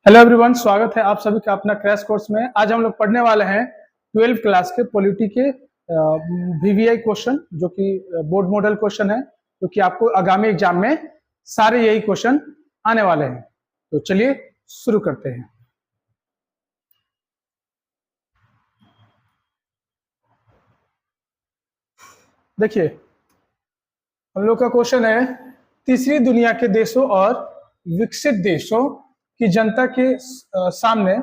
Hello everyone, स्वागत है आप सभी का अपना क्रैश कोर्स में। आज हम लोग पढ़ने वाले हैं 12th क्लास के पॉलिटी के वीवीआई क्वेश्चन, जो कि बोर्ड मॉडल क्वेश्चन है, जो कि आपको आगामी एग्जाम में सारे यही क्वेश्चन आने वाले हैं। तो चलिए शुरू करते हैं। देखिए, हम लोग का क्वेश्चन है, तीसरी दुनिया के देशों और विकसित देशों की जनता के सामने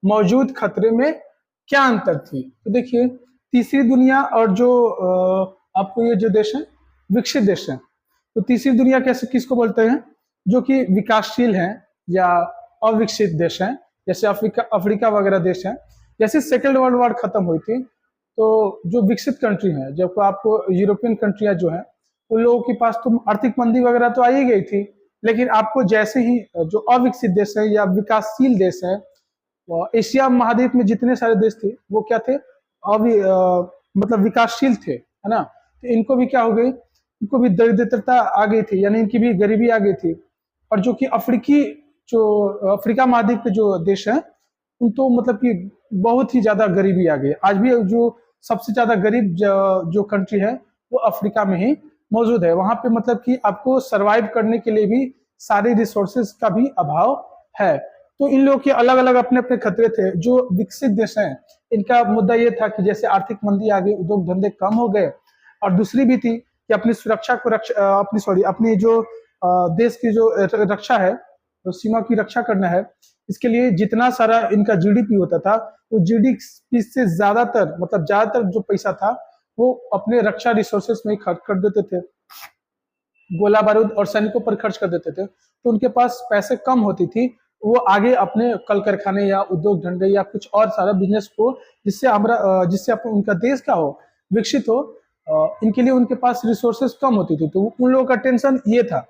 मौजूद खतरे में क्या अंतर थी। तो देखिए, तीसरी दुनिया और जो आपको ये जो देश है विकसित देश है, तो तीसरी दुनिया कैसे किसको बोलते हैं? जो कि विकासशील हैं या अविकसित देश हैं, जैसे अफ्रीका वगैरह देश हैं। जैसे सेकेंड वर्ल्ड वॉर खत्म हुई थी, तो जो विकसित कंट्री हैं, जब आपको यूरोपियन कंट्रियां जो हैं, उन लोगों के पास तो आर्थिक मंदी वगैरह तो आ ही गई थी, लेकिन आपको जैसे ही जो अविकसित देश है या विकासशील देश है, एशिया महाद्वीप में जितने सारे देश थे वो क्या थे? मतलब विकासशील थे, है ना। तो इनको भी क्या हो गई, इनको भी दरिद्रता आ गई थी, यानी इनकी भी गरीबी आ गई थी। और जो कि अफ्रीका महाद्वीप के जो देश हैं, उन तो मतलब कि बहुत ही ज्यादा गरीबी आ गई। आज भी जो सबसे ज्यादा गरीब जो कंट्री है वो अफ्रीका में ही मौजूद है। वहां पे मतलब कि आपको सरवाइव करने के लिए भी सारे रिसोर्सेज का भी अभाव है। तो इन लोगों के अलग अलग अपने अपने खतरे थे। जो विकसित देश हैं, इनका मुद्दा ये था कि जैसे आर्थिक मंदी आ गई, उद्योग धंधे कम हो गए, और दूसरी भी थी कि अपनी सुरक्षा को अपनी जो देश की जो रक्षा है, तो सीमा की रक्षा करना है, इसके लिए जितना सारा इनका जीडीपी होता था, वो जीडीपी से ज्यादातर जो पैसा था वो अपने रक्षा रिसोर्सेस में ही खर्च कर देते थे, गोला बारूद और सैनिकों पर खर्च कर देते थे। तो उनके पास पैसे कम होती थी, वो आगे अपने कल कारखाने या उद्योग धंधे या कुछ और सारा बिजनेस को, जिससे उनका देश क्या हो, विकसित हो, इनके लिए उनके पास रिसोर्सेस कम होती थी। तो उन लोगों का टेंशन ये था,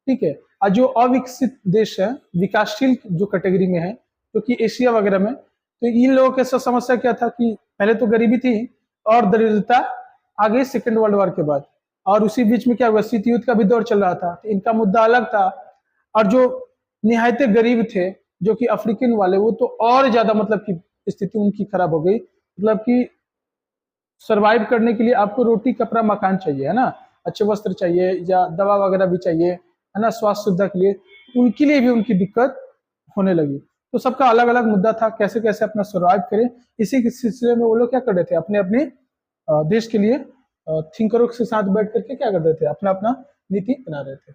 ठीक है। और जो अविकसित देश है, विकासशील जो कैटेगरी में है, जो कि एशिया वगैरह में, तो इन लोगों के साथ समस्या क्या था कि पहले तो गरीबी थी और दरिद्रता आ गई सेकेंड वर्ल्ड वॉर के बाद, और उसी बीच में क्या हुआ, शीत युद्ध का भी दौर चल रहा था, तो इनका मुद्दा अलग था। और जो निहायत गरीब थे, जो कि अफ्रीकन वाले, वो तो और ज्यादा मतलब कि स्थिति उनकी खराब हो गई। मतलब कि सरवाइव करने के लिए आपको रोटी कपड़ा मकान चाहिए, है ना, अच्छे वस्त्र चाहिए या दवा वगैरह भी चाहिए, है ना, स्वास्थ्य सुविधा के लिए, उनके लिए भी उनकी दिक्कत होने लगी। तो सबका अलग अलग मुद्दा था, कैसे कैसे अपना सरवाइव करें। इसी के सिलसिले में वो लोग क्या कर रहे थे, अपने अपने देश के लिए थिंकरों के साथ बैठ करके क्या कर रहे थे, अपना अपना नीति बना रहे थे।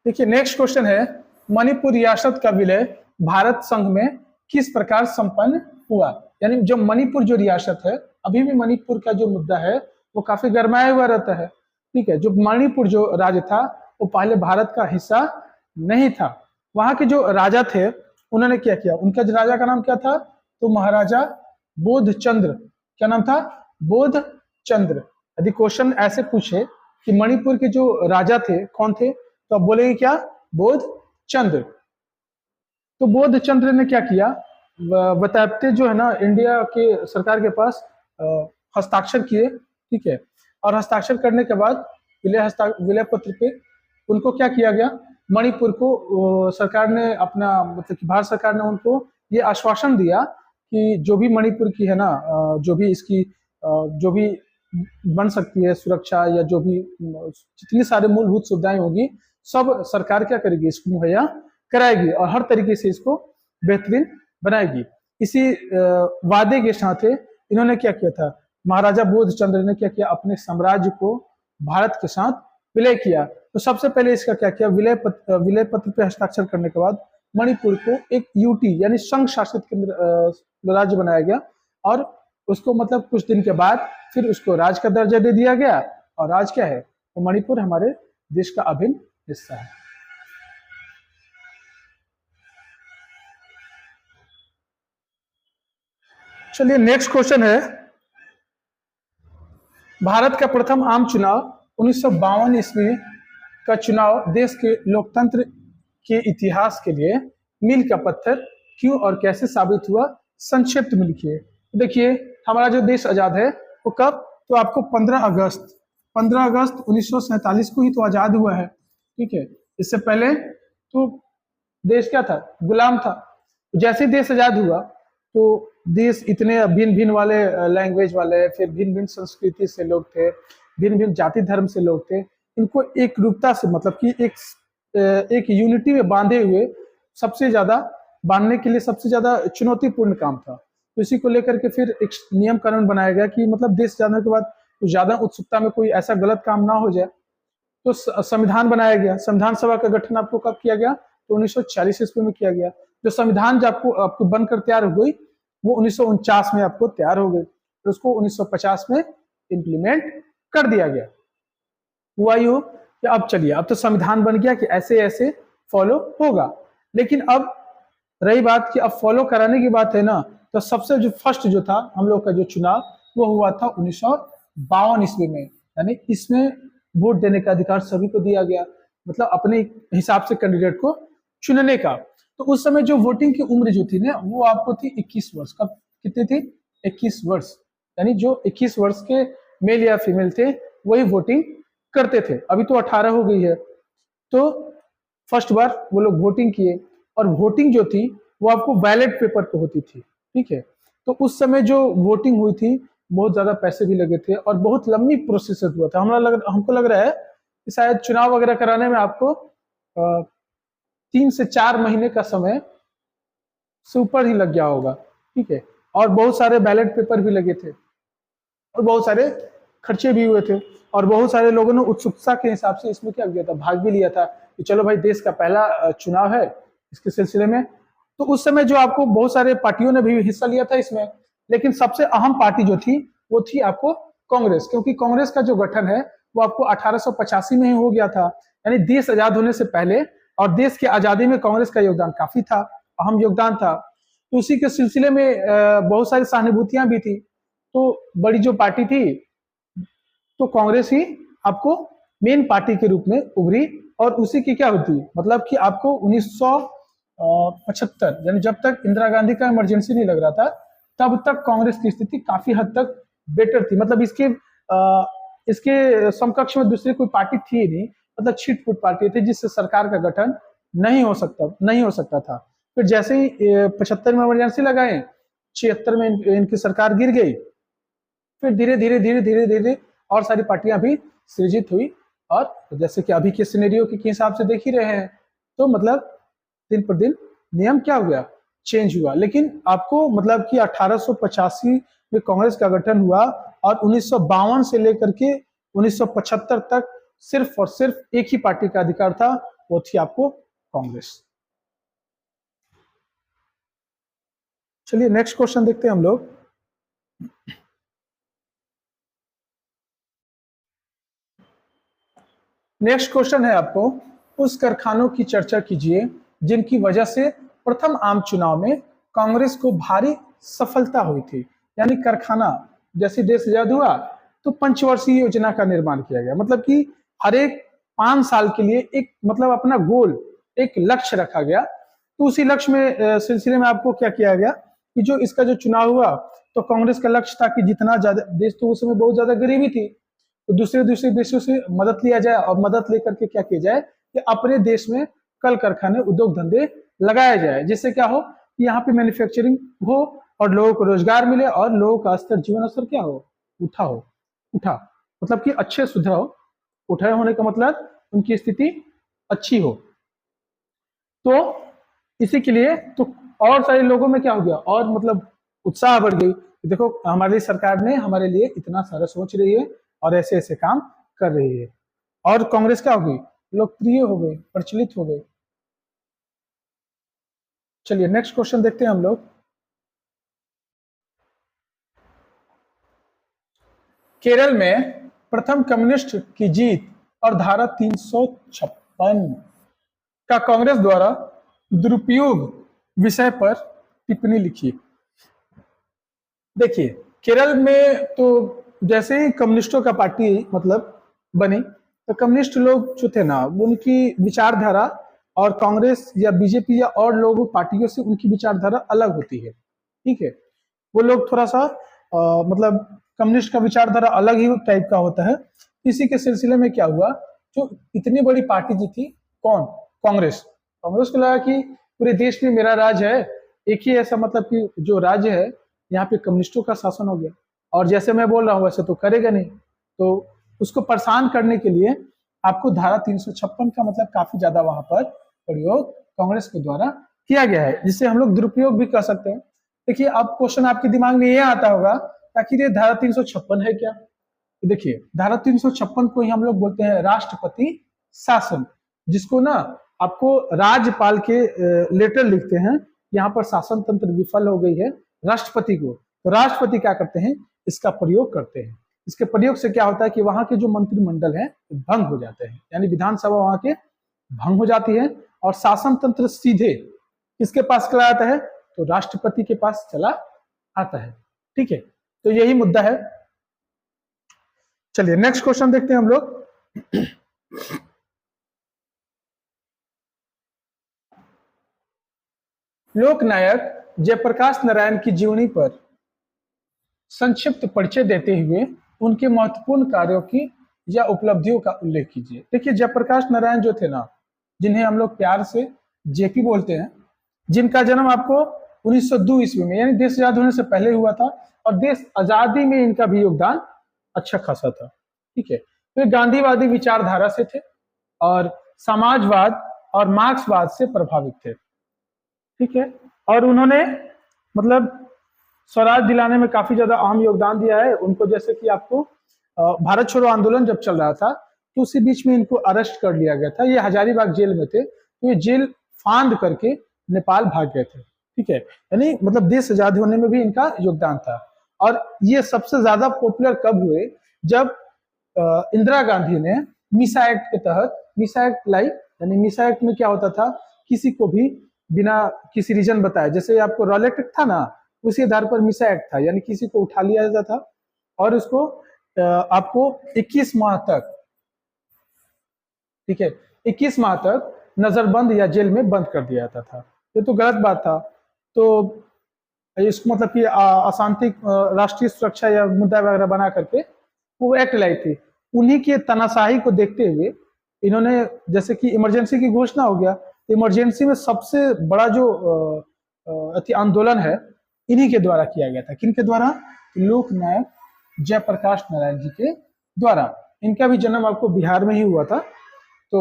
देखिए, नेक्स्ट क्वेश्चन है, मणिपुर रियासत का विलय भारत संघ में किस प्रकार संपन्न हुआ। यानी जो मणिपुर जो रियासत है, अभी भी मणिपुर का जो मुद्दा है वो काफी गरमाया हुआ रहता है, ठीक है। जो मणिपुर जो राज्य था, वो पहले भारत का हिस्सा नहीं था। वहां के जो राजा थे, उन्होंने क्या किया, उनका जो राजा का नाम क्या था, तो महाराजा बोधचंद्र। क्या नाम था? बोधचंद्र। यदि क्वेश्चन ऐसे पूछे कि मणिपुर के जो राजा थे कौन थे, तो आप बोलेंगे क्या? बोधचंद्र। तो बोधचंद्र ने क्या किया, बताते जो है ना, इंडिया के सरकार के पास हस्ताक्षर किए, ठीक है। और हस्ताक्षर करने के बाद विलय पत्र पे उनको क्या किया गया, मणिपुर को सरकार ने अपना मतलब कि भारत सरकार ने उनको ये आश्वासन दिया कि जो भी मणिपुर की है ना, जो भी इसकी जो भी बन सकती है सुरक्षा, या जो भी जितनी सारी मूलभूत सुविधाएं होगी, सब सरकार क्या करेगी, इसको मुहैया कराएगी और हर तरीके से इसको बेहतरीन बनाएगी। इसी वादे के साथ इन्होंने क्या किया था, महाराजा बोधचंद्र ने क्या किया, अपने साम्राज्य को भारत के साथ विलय किया। तो सबसे पहले इसका क्या किया, विलय पत्र पे हस्ताक्षर करने के बाद मणिपुर को एक यूटी यानी संघ शासित केंद्र राज्य बनाया गया, और उसको मतलब कुछ दिन के बाद फिर उसको राज्य का दर्जा दे दिया गया। और राज्य क्या है, तो मणिपुर हमारे देश का अभिन्न हिस्सा है। चलिए, नेक्स्ट क्वेश्चन है, भारत का प्रथम आम चुनाव 1952 ईस्वी का चुनाव देश के लोकतंत्र के इतिहास के लिए मील का पत्थर क्यों और कैसे साबित हुआ, संक्षिप्त में लिखिए। देखिए, हमारा जो देश आजाद है वो कब तो आपको 15 अगस्त 1947 को ही तो आजाद हुआ है, ठीक है। इससे पहले तो देश क्या था, गुलाम था। जैसे ही देश आजाद हुआ तो देश इतने भिन्न भिन्न वाले लैंग्वेज वाले, फिर भिन्न भिन्न संस्कृति से लोग थे, भिन्न भिन्न जाति धर्म से लोग थे, इनको एक रूपता से मतलब कि एक यूनिटी में बांधे हुए सबसे ज्यादा बांधने के लिए सबसे ज्यादा चुनौतीपूर्ण काम था। तो इसी को लेकर के फिर एक नियम कानून बनाया गया कि मतलब देश जाने के बाद तो ज्यादा उत्सुकता में कोई ऐसा गलत काम ना हो जाए, तो संविधान बनाया गया। संविधान सभा का गठन आपको कब किया गया, तो 1940 ईस्वी में किया गया। जो संविधान जब आपको बनकर तैयार हो गई वो 1949 में आपको तैयार हो गई, तो उसको 1950 में इम्प्लीमेंट कर दिया गया। हुआ यूं कि अब चलिए, अब तो संविधान बन गया कि ऐसे ऐसे फॉलो होगा। लेकिन अब रही बात कि अब फॉलो कराने की बात है ना, तो सबसे जो फर्स्ट जो था हम लोग का जो चुनाव वो हुआ था 1952 ईस्वी में। यानी इसमें वोट देने का अधिकार सभी को दिया गया, मतलब अपने हिसाब से कैंडिडेट को चुनने का। तो उस समय जो वोटिंग की उम्र जो थी ना वो आपको थी 21 वर्ष। कब कितनी थी, 21 वर्ष। यानी जो 21 वर्ष के मेल या फीमेल थे वही वोटिंग करते थे। अभी तो 18 हो गई है। तो फर्स्ट बार वो लोग वोटिंग किए, और वोटिंग जो थी वो आपको बैलेट पेपर पे होती थी, ठीक है। तो उस समय जो वोटिंग हुई थी बहुत ज्यादा पैसे भी लगे थे और बहुत लंबी प्रोसेस हुआ था। हमको लग रहा है कि शायद चुनाव वगैरह कराने में आपको 3 से 4 महीने का समय से ऊपर ही लग गया होगा, ठीक है। और बहुत सारे बैलेट पेपर भी लगे थे और बहुत सारे खर्चे भी हुए थे, और बहुत सारे लोगों ने उत्सुकता के हिसाब से इसमें क्या किया था, भाग भी लिया था कि चलो भाई देश का पहला चुनाव है इसके सिलसिले में। तो उस समय जो आपको बहुत सारे पार्टियों ने भी हिस्सा लिया था इसमें, लेकिन सबसे अहम पार्टी जो थी वो थी आपको कांग्रेस, क्योंकि कांग्रेस का जो गठन है वो आपको 1885 में ही हो गया था। यानी देश आजाद होने से पहले, और देश की आजादी में कांग्रेस का योगदान काफी था, अहम योगदान था। तो उसी के सिलसिले में बहुत सारी सहानुभूतियां भी थी। तो बड़ी जो पार्टी थी तो कांग्रेस ही आपको मेन पार्टी के रूप में उभरी, और उसी की क्या होती मतलब कि आपको 1975 यानी जब तक इंदिरा गांधी का इमरजेंसी नहीं लग रहा था तब तक कांग्रेस की स्थिति काफी हद तक बेटर थी। मतलब इसके समकक्ष में दूसरी कोई पार्टी थी ही नहीं, मतलब छिटपुट पार्टी थी जिससे सरकार का गठन नहीं हो सकता था। फिर जैसे ही 75 में इमरजेंसी लगाए, 76 में इनकी सरकार गिर गई, फिर धीरे धीरे और सारी पार्टियां भी सृजित हुई, और जैसे कि अभी के सिनेरियो के हिसाब से देख ही रहे हैं, तो मतलब दिन पर दिन नियम क्या हो गया, चेंज हुआ। लेकिन आपको मतलब कि 1885 में कांग्रेस का गठन हुआ, और 1952 से लेकर के 1975 तक सिर्फ और सिर्फ एक ही पार्टी का अधिकार था, वो थी आपको कांग्रेस। चलिए नेक्स्ट क्वेश्चन देखते हैं हम लोग। नेक्स्ट क्वेश्चन है आपको, उस कारखानों की चर्चा कीजिए जिनकी वजह से प्रथम आम चुनाव में कांग्रेस को भारी सफलता हुई थी। यानी कारखाना, जैसे देश आजाद हुआ तो पंचवर्षीय योजना का निर्माण किया गया, मतलब कि हर एक 5 साल के लिए एक मतलब अपना गोल, एक लक्ष्य रखा गया। तो उसी लक्ष्य में सिलसिले में आपको क्या किया गया कि जो इसका जो चुनाव हुआ तो कांग्रेस का लक्ष्य था कि जितना ज्यादा, देश तो उस समय बहुत ज्यादा गरीबी थी, तो दूसरे देशों से मदद लिया जाए, और मदद लेकर के क्या किया जाए कि अपने देश में कल कारखाने, उद्योग धंधे लगाया जाए, जिससे क्या हो कि यहाँ पे मैन्युफैक्चरिंग हो और लोगों को रोजगार मिले और लोगों का स्तर, जीवन स्तर क्या हो, उठा मतलब कि अच्छे सुधरा हो। उठे होने का मतलब उनकी स्थिति अच्छी हो। तो इसी के लिए तो और सारे लोगों में क्या हो गया, और मतलब उत्साह बढ़ गई। देखो हमारी सरकार ने हमारे लिए इतना सारा सोच रही है और ऐसे ऐसे काम कर रही है, और कांग्रेस क्या हो गई, लोकप्रिय हो गई, प्रचलित हो गई। चलिए नेक्स्ट क्वेश्चन देखते हैं हम लोग। केरल में प्रथम कम्युनिस्ट की जीत और धारा 356 का कांग्रेस द्वारा दुरुपयोग विषय पर टिप्पणी लिखी। देखिए केरल में तो जैसे ही कम्युनिस्टों का पार्टी मतलब बनी, तो कम्युनिस्ट लोग जो थे ना, उनकी विचारधारा और कांग्रेस या बीजेपी या और लोग पार्टियों से उनकी विचारधारा अलग होती है, ठीक है। वो लोग थोड़ा सा मतलब कम्युनिस्ट का विचारधारा अलग ही टाइप का होता है। इसी के सिलसिले में क्या हुआ, जो इतनी बड़ी पार्टी जो थी, कौन, कांग्रेस। कांग्रेस को लगा कि पूरे देश में मेरा राज है, एक ही ऐसा मतलब कि जो राज्य है यहाँ पे कम्युनिस्टों का शासन हो गया, और जैसे मैं बोल रहा हूँ वैसे तो करेगा नहीं। तो उसको परेशान करने के लिए आपको धारा 356 का मतलब काफी ज्यादा वहां पर प्रयोग कांग्रेस के द्वारा किया गया है, जिससे हम लोग दुरुपयोग भी कर सकते हैं। देखिए, अब क्वेश्चन आपके दिमाग में ये आता होगा, आखिर ये धारा 356 है क्या। देखिए, धारा 356 को ही हम लोग बोलते हैं राष्ट्रपति शासन, जिसको ना आपको राज्यपाल के लेटर लिखते हैं, यहाँ पर शासन तंत्र विफल हो गई है, राष्ट्रपति को, तो राष्ट्रपति क्या करते हैं, इसका प्रयोग करते हैं। इसके प्रयोग से क्या होता है कि वहां के जो मंत्रिमंडल है भंग हो जाते हैं, यानी विधानसभा वहां के भंग हो जाती है, और शासन तंत्र सीधे किसके पास चला आता है, तो राष्ट्रपति के पास चला आता है। ठीक है, तो यही मुद्दा है। चलिए नेक्स्ट क्वेश्चन देखते हैं हम लोग। लोकनायक जयप्रकाश नारायण की जीवनी पर संक्षिप्त परिचय देते हुए उनके महत्वपूर्ण कार्यों की या उपलब्धियों का उल्लेख कीजिए। देखिए, जयप्रकाश नारायण जो थे ना, जिन्हें हम लोग प्यार से जेपी बोलते हैं, जिनका जन्म आपको 1902 ईस्वी में, यानी देश आजाद होने से पहले हुआ था, और देश आजादी में इनका भी योगदान अच्छा खासा था। ठीक है, तो ये गांधीवादी विचारधारा से थे और समाजवाद और मार्क्सवाद से प्रभावित थे। ठीक है, और उन्होंने मतलब स्वराज दिलाने में काफी ज्यादा अहम योगदान दिया है। उनको जैसे कि आपको भारत छोड़ो आंदोलन जब चल रहा था, तो उसी बीच में इनको अरेस्ट कर लिया गया था। ये हजारीबाग जेल में थे, तो ये जेल फांद करके नेपाल भाग गए थे। ठीक है, यानी मतलब देश आजाद होने में भी इनका योगदान था। और ये सबसे ज्यादा पॉपुलर कब हुए, जब इंदिरा गांधी ने मीसा एक्ट के तहत मीसा एक्ट लाई। यानी मीसा एक्ट में क्या होता था, किसी को भी बिना किसी रीजन बताए, जैसे आपको रॉलेट एक्ट था ना, उसी आधार पर मीसा एक्ट था, यानी किसी को उठा लिया जाता था और उसको आपको 21 माह तक, ठीक है, 21 माह तक नजरबंद या जेल में बंद कर दिया जाता था। ये तो गलत बात था। तो इसको मतलब कि अशांति, राष्ट्रीय सुरक्षा या मुद्दा वगैरह बना करके वो एक्ट लाई थी। उन्हीं के तनाशाही को देखते हुए इन्होंने, जैसे कि इमरजेंसी की घोषणा हो गया, इमरजेंसी में सबसे बड़ा जो आंदोलन है इन्हीं के द्वारा किया गया था। किनके द्वारा, लोकनायक जयप्रकाश नारायण जी के द्वारा। इनका भी जन्म आपको बिहार में ही हुआ था। तो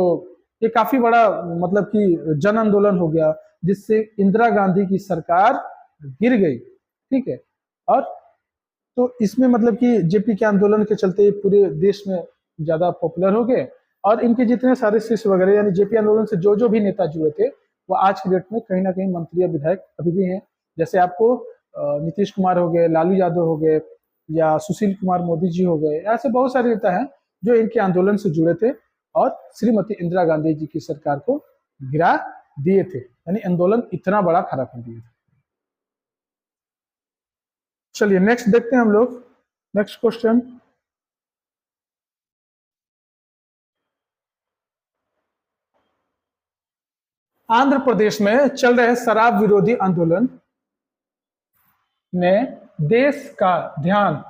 ये काफी बड़ा मतलब कि जन आंदोलन हो गया, जिससे इंदिरा गांधी की सरकार गिर गई। ठीक है, और तो इसमें मतलब कि जेपी के आंदोलन के चलते पूरे देश में ज्यादा पॉपुलर हो गए, और इनके जितने सारे शिष्य वगैरह, यानी जेपी आंदोलन से जो जो भी नेता जुड़े थे, वो आज की डेट में कहीं ना कहीं मंत्री या विधायक अभी भी हैं। जैसे आपको नीतीश कुमार हो गए, लालू यादव हो गए, या सुशील कुमार मोदी जी हो गए, ऐसे बहुत सारे नेता हैं जो इनके आंदोलन से जुड़े थे और श्रीमती इंदिरा गांधी जी की सरकार को गिरा दिए थे। यानी आंदोलन इतना बड़ा खड़ा कर दिए थे। चलिए नेक्स्ट देखते हैं हम लोग। नेक्स्ट क्वेश्चन, आंध्र प्रदेश में चल रहे शराब विरोधी आंदोलन ने देश का ध्यान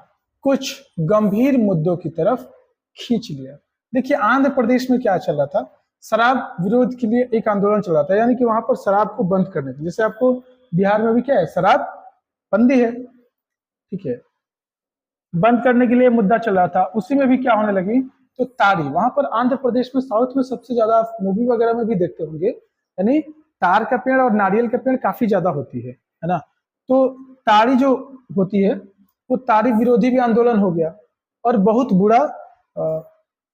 कुछ गंभीर मुद्दों की तरफ खींच लिया। देखिए, आंध्र प्रदेश में क्या चल रहा था, शराब विरोध के लिए एक आंदोलन चल रहा था, यानी कि वहां पर शराब को बंद करने के, जैसे आपको बिहार में भी क्या है, शराब बंदी है। ठीक है, बंद करने के लिए मुद्दा चल रहा था। उसी में भी क्या होने लगी, तो ताड़ी, वहां पर आंध्र प्रदेश में, साउथ में सबसे ज्यादा, मूवी वगैरह में भी देखते होंगे, यानी तार का पेड़ और नारियल का पेड़ काफी ज्यादा होती है ना। तो ताड़ी जो होती है, वो ताड़ी विरोधी भी आंदोलन हो गया, और बहुत बुरा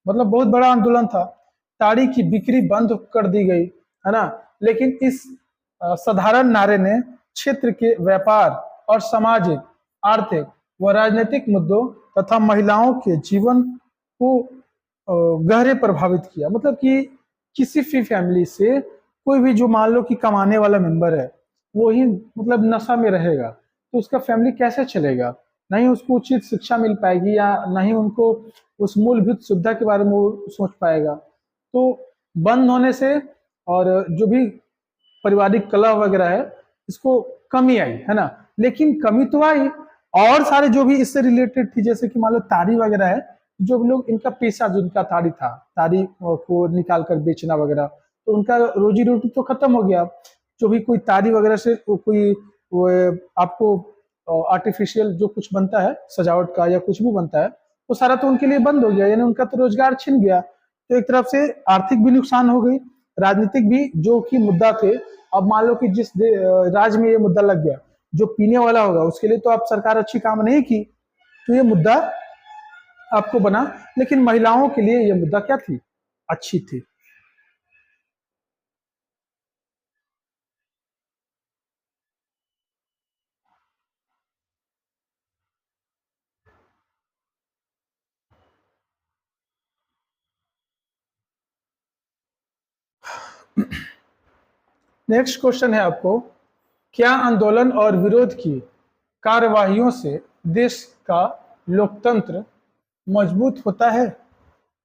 मतलब बहुत बड़ा आंदोलन था। ताड़ी की बिक्री बंद कर दी गई, है ना। लेकिन इस साधारण नारे ने क्षेत्र के व्यापार और सामाजिक, आर्थिक व राजनीतिक मुद्दों तथा महिलाओं के जीवन को गहरे प्रभावित किया। मतलब कि किसी भी फैमिली से कोई भी जो मान लो कि कमाने वाला मेंबर है, वो ही मतलब नशा में रहेगा, तो उसका फैमिली कैसे चलेगा, नहीं उसको उचित शिक्षा मिल पाएगी, या नहीं उनको उस मूलभूत सुविधा के बारे में वो सोच पाएगा। तो बंद होने से, और जो भी पारिवारिक कलह वगैरह है, इसको कमी आई, है ना। लेकिन कमी तो आई, और सारे जो भी इससे रिलेटेड थी, जैसे कि मान लो तारी वगैरह है, जो लोग इनका पेशा, जो इनका तारी था, तारी को निकाल कर बेचना वगैरह, तो उनका रोजी रोटी तो खत्म हो गया। जो भी कोई तारी वगैरह से कोई वो आपको आर्टिफिशियल जो कुछ बनता है सजावट का या कुछ भी बनता है, वो सारा तो उनके लिए बंद हो गया, यानी उनका तो रोजगार छिन गया। तो एक तरफ से आर्थिक भी नुकसान हो गई, राजनीतिक भी जो कि मुद्दा थे। अब मान लो कि जिस राज्य में ये मुद्दा लग गया, जो पीने वाला होगा उसके लिए तो आप सरकार अच्छी काम नहीं की, तो ये मुद्दा आपको बना। लेकिन महिलाओं के लिए ये मुद्दा क्या थी, अच्छी थी। नेक्स्ट क्वेश्चन है आपको, क्या आंदोलन और विरोध की कार्यवाहियों से देश का लोकतंत्र मजबूत होता है?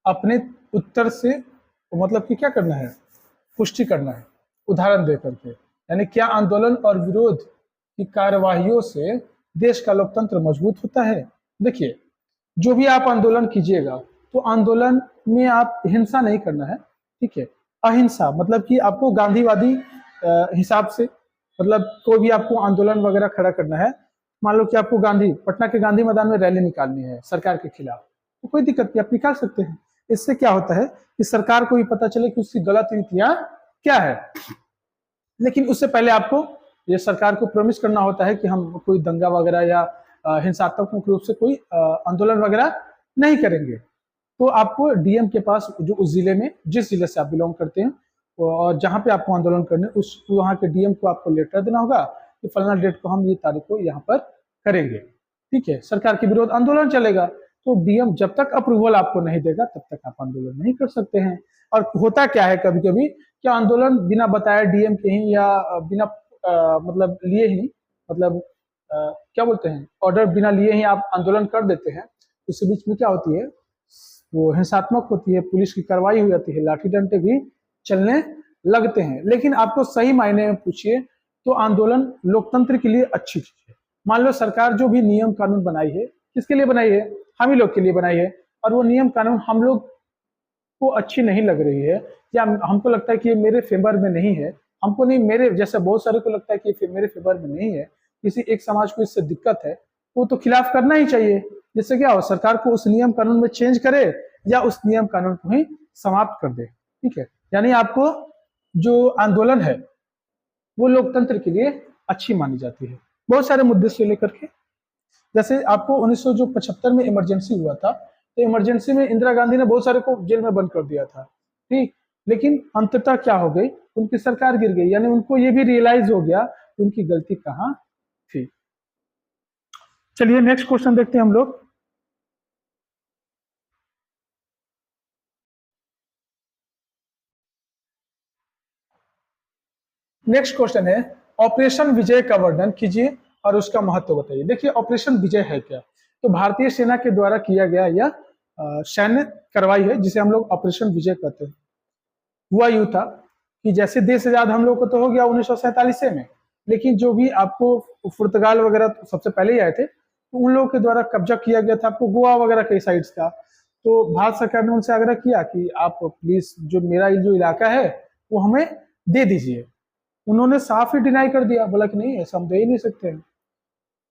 अपने उत्तर से मतलब कि क्या करना है, पुष्टि करना है उदाहरण दे करके। यानी क्या आंदोलन और विरोध की कार्यवाहियों से देश का लोकतंत्र मजबूत होता है? देखिए, जो भी आप आंदोलन कीजिएगा, तो आंदोलन में आप हिंसा नहीं करना है, ठीक है। अहिंसा मतलब कि आपको गांधीवादी हिसाब से, मतलब कोई भी आपको आंदोलन वगैरह खड़ा करना है, मान लो कि आपको पटना के गांधी मैदान में रैली निकालनी है सरकार के खिलाफ, तो कोई दिक्कत नहीं, आप निकाल सकते हैं। इससे क्या होता है कि सरकार को भी पता चले कि उसकी गलत नीतियां क्या है। लेकिन उससे पहले आपको ये सरकार को प्रॉमिस करना होता है कि हम कोई दंगा वगैरह या हिंसात्मक रूप से कोई आंदोलन वगैरह नहीं करेंगे। तो आपको डीएम के पास, जो उस जिले में, जिस जिले से आप बिलोंग करते हैं और जहां पे आपको आंदोलन करने, उस वहां के डीएम को आपको लेटर देना होगा कि फलाना डेट को हम ये तारीख को यहाँ पर करेंगे, ठीक है। सरकार के विरोध आंदोलन चलेगा, तो डीएम जब तक अप्रूवल आपको नहीं देगा तब तक आप आंदोलन नहीं कर सकते हैं। और होता क्या है कभी कभी, क्या आंदोलन बिना बताए डीएम के ही या बिना मतलब लिए ही, मतलब क्या बोलते हैं, ऑर्डर बिना लिए ही आप आंदोलन कर देते हैं। उसके बीच में क्या होती है, वो हिंसात्मक होती है, पुलिस की कार्रवाई हो जाती है, लाठी डंडे भी चलने लगते हैं। लेकिन आपको सही मायने में पूछिए तो आंदोलन लोकतंत्र के लिए अच्छी चीज है। मान लो सरकार जो भी नियम कानून बनाई है, किसके लिए बनाई है, हम ही लोग के लिए बनाई है, और वो नियम कानून हम लोग को अच्छी नहीं लग रही है, या हमको लगता है कि ये मेरे फेवर में नहीं है, हमको नहीं, मेरे जैसे बहुत सारे को लगता है कि ये मेरे फेवर में नहीं है, किसी एक समाज को इससे दिक्कत है, वो तो खिलाफ करना ही चाहिए। जिससे क्या हो, सरकार को उस नियम कानून में चेंज करे या उस नियम कानून को ही समाप्त कर दे, ठीक है। यानी आपको जो आंदोलन है वो लोकतंत्र के लिए अच्छी मानी जाती है, बहुत सारे मुद्दे से लेकर के। जैसे आपको 1975 में इमरजेंसी हुआ था, तो इमरजेंसी में इंदिरा गांधी ने बहुत सारे को जेल में बंद कर दिया था, ठीक। लेकिन अंततः क्या हो गई, उनकी सरकार गिर गई, यानी उनको ये भी रियलाइज हो गया कि उनकी गलती कहाँ थी। चलिए नेक्स्ट क्वेश्चन देखते हैं हम लोग। नेक्स्ट क्वेश्चन है, ऑपरेशन विजय का वर्णन कीजिए और उसका महत्व बताइए। देखिए, ऑपरेशन विजय है क्या, तो भारतीय सेना के द्वारा किया गया यह सैन्य कार्रवाई है, जिसे हम लोग ऑपरेशन विजय कहते हैं। हुआ यूं था कि जैसे देश आजाद हम लोग को तो हो गया 1947 में, लेकिन जो भी आपको पुर्तगाल वगैरह तो सबसे पहले ही आए थे, तो उन लोगों के द्वारा कब्जा किया गया था आपको गोवा वगैरह के साइड्स का। तो भारत सरकार ने उनसे आग्रह किया कि आप प्लीज जो मेरा जो इलाका है वो हमें दे दीजिए। उन्होंने साफ ही डिनाई कर दिया, बोला कि नहीं, ऐसा हम दे ही नहीं सकते हैं।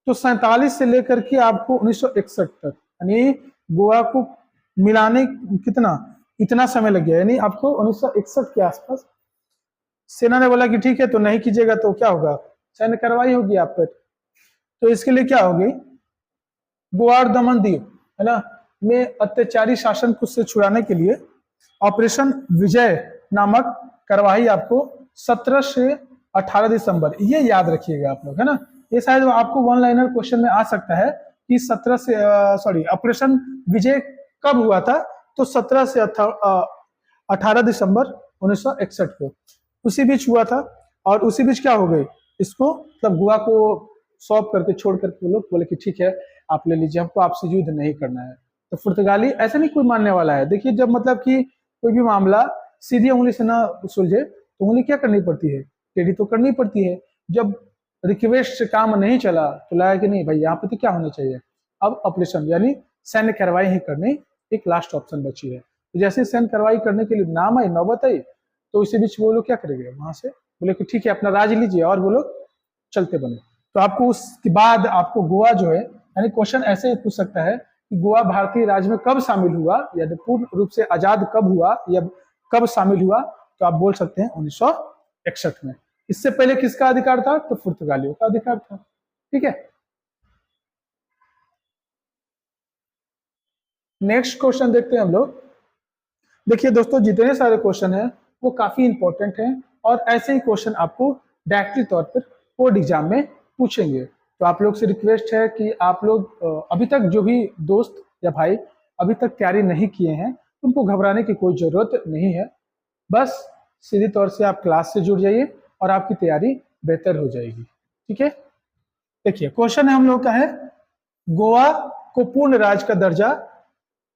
तो 47 से लेकर के आपको 1961 तक, यानी गोवा को मिलाने कितना, इतना समय लग गया। यानी आपको 1961 के आसपास सेना ने बोला कि ठीक है, तो नहीं कीजिएगा तो क्या होगा, सैन्य कार्रवाई होगी आप पर। तो इसके लिए क्या होगी, गोवा और दमन दीव, है ना, में अत्याचारी शासन को से छुड़ाने के लिए ऑपरेशन विजय नामक कार्यवाही आपको 17 से 18 दिसंबर, ये याद रखिएगा आप लोग, है ना। ये शायद आपको वन लाइनर क्वेश्चन में आ सकता है कि 17 से ऑपरेशन विजय कब हुआ था, तो 17 से 18 दिसंबर 1961 को, उसी बीच हुआ था। और उसी बीच क्या हो गई, इसको मतलब गोवा को सौंप करके छोड़ करके वो लोग बोले कि ठीक है आप ले लीजिए, हमको आपसे युद्ध नहीं करना है। तो पुर्तगाली ऐसा नहीं कोई मानने वाला है। देखिए, जब मतलब कि कोई भी मामला सीधी उंगली से ना सुलझे तो उंगली क्या करनी पड़ती है, टेढ़ी तो करनी पड़ती है। जब रिक्वेस्ट से काम नहीं चला तो लगा कि नहीं भाई यहाँ पे तो क्या होना चाहिए, अब ऑपरेशन यानी सैन्य कार्रवाई ही करनी एक लास्ट ऑप्शन बची है। तो जैसे सैन्य कार्रवाई करने के लिए नाम आई, नौबत आई, तो इसी बीच वो लोग क्या करेंगे, वहां से बोले कि ठीक है अपना राज लीजिए, और वो लोग चलते बने। तो आपको उसके बाद आपको गोवा जो है, यानी क्वेश्चन ऐसे ही पूछ सकता है कि गोवा भारतीय राज्य में कब शामिल हुआ, यानी पूर्ण रूप से आजाद कब हुआ या कब शामिल हुआ, तो आप बोल सकते हैं 1961 में। इससे पहले किसका अधिकार था, तो पुर्तगालियों का अधिकार था। ठीक है, नेक्स्ट क्वेश्चन देखते हैं हम लोग। देखिए दोस्तों, जितने सारे क्वेश्चन हैं वो काफी इंपॉर्टेंट हैं, और ऐसे ही क्वेश्चन आपको डायरेक्टली तौर पर बोर्ड एग्जाम में पूछेंगे। तो आप लोग से रिक्वेस्ट है कि आप लोग अभी तक जो भी दोस्त या भाई अभी तक तैयारी नहीं किए हैं, उनको घबराने की कोई जरूरत नहीं है। बस सीधे तौर से आप क्लास से जुड़ जाइए और आपकी तैयारी बेहतर हो जाएगी। ठीक है, देखिए क्वेश्चन है हम लोग का है, गोवा को पूर्ण राज्य का दर्जा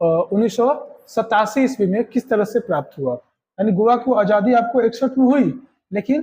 1987 ईस्वी में किस तरह से प्राप्त हुआ। यानी गोवा को आजादी आपको 61 में हुई, लेकिन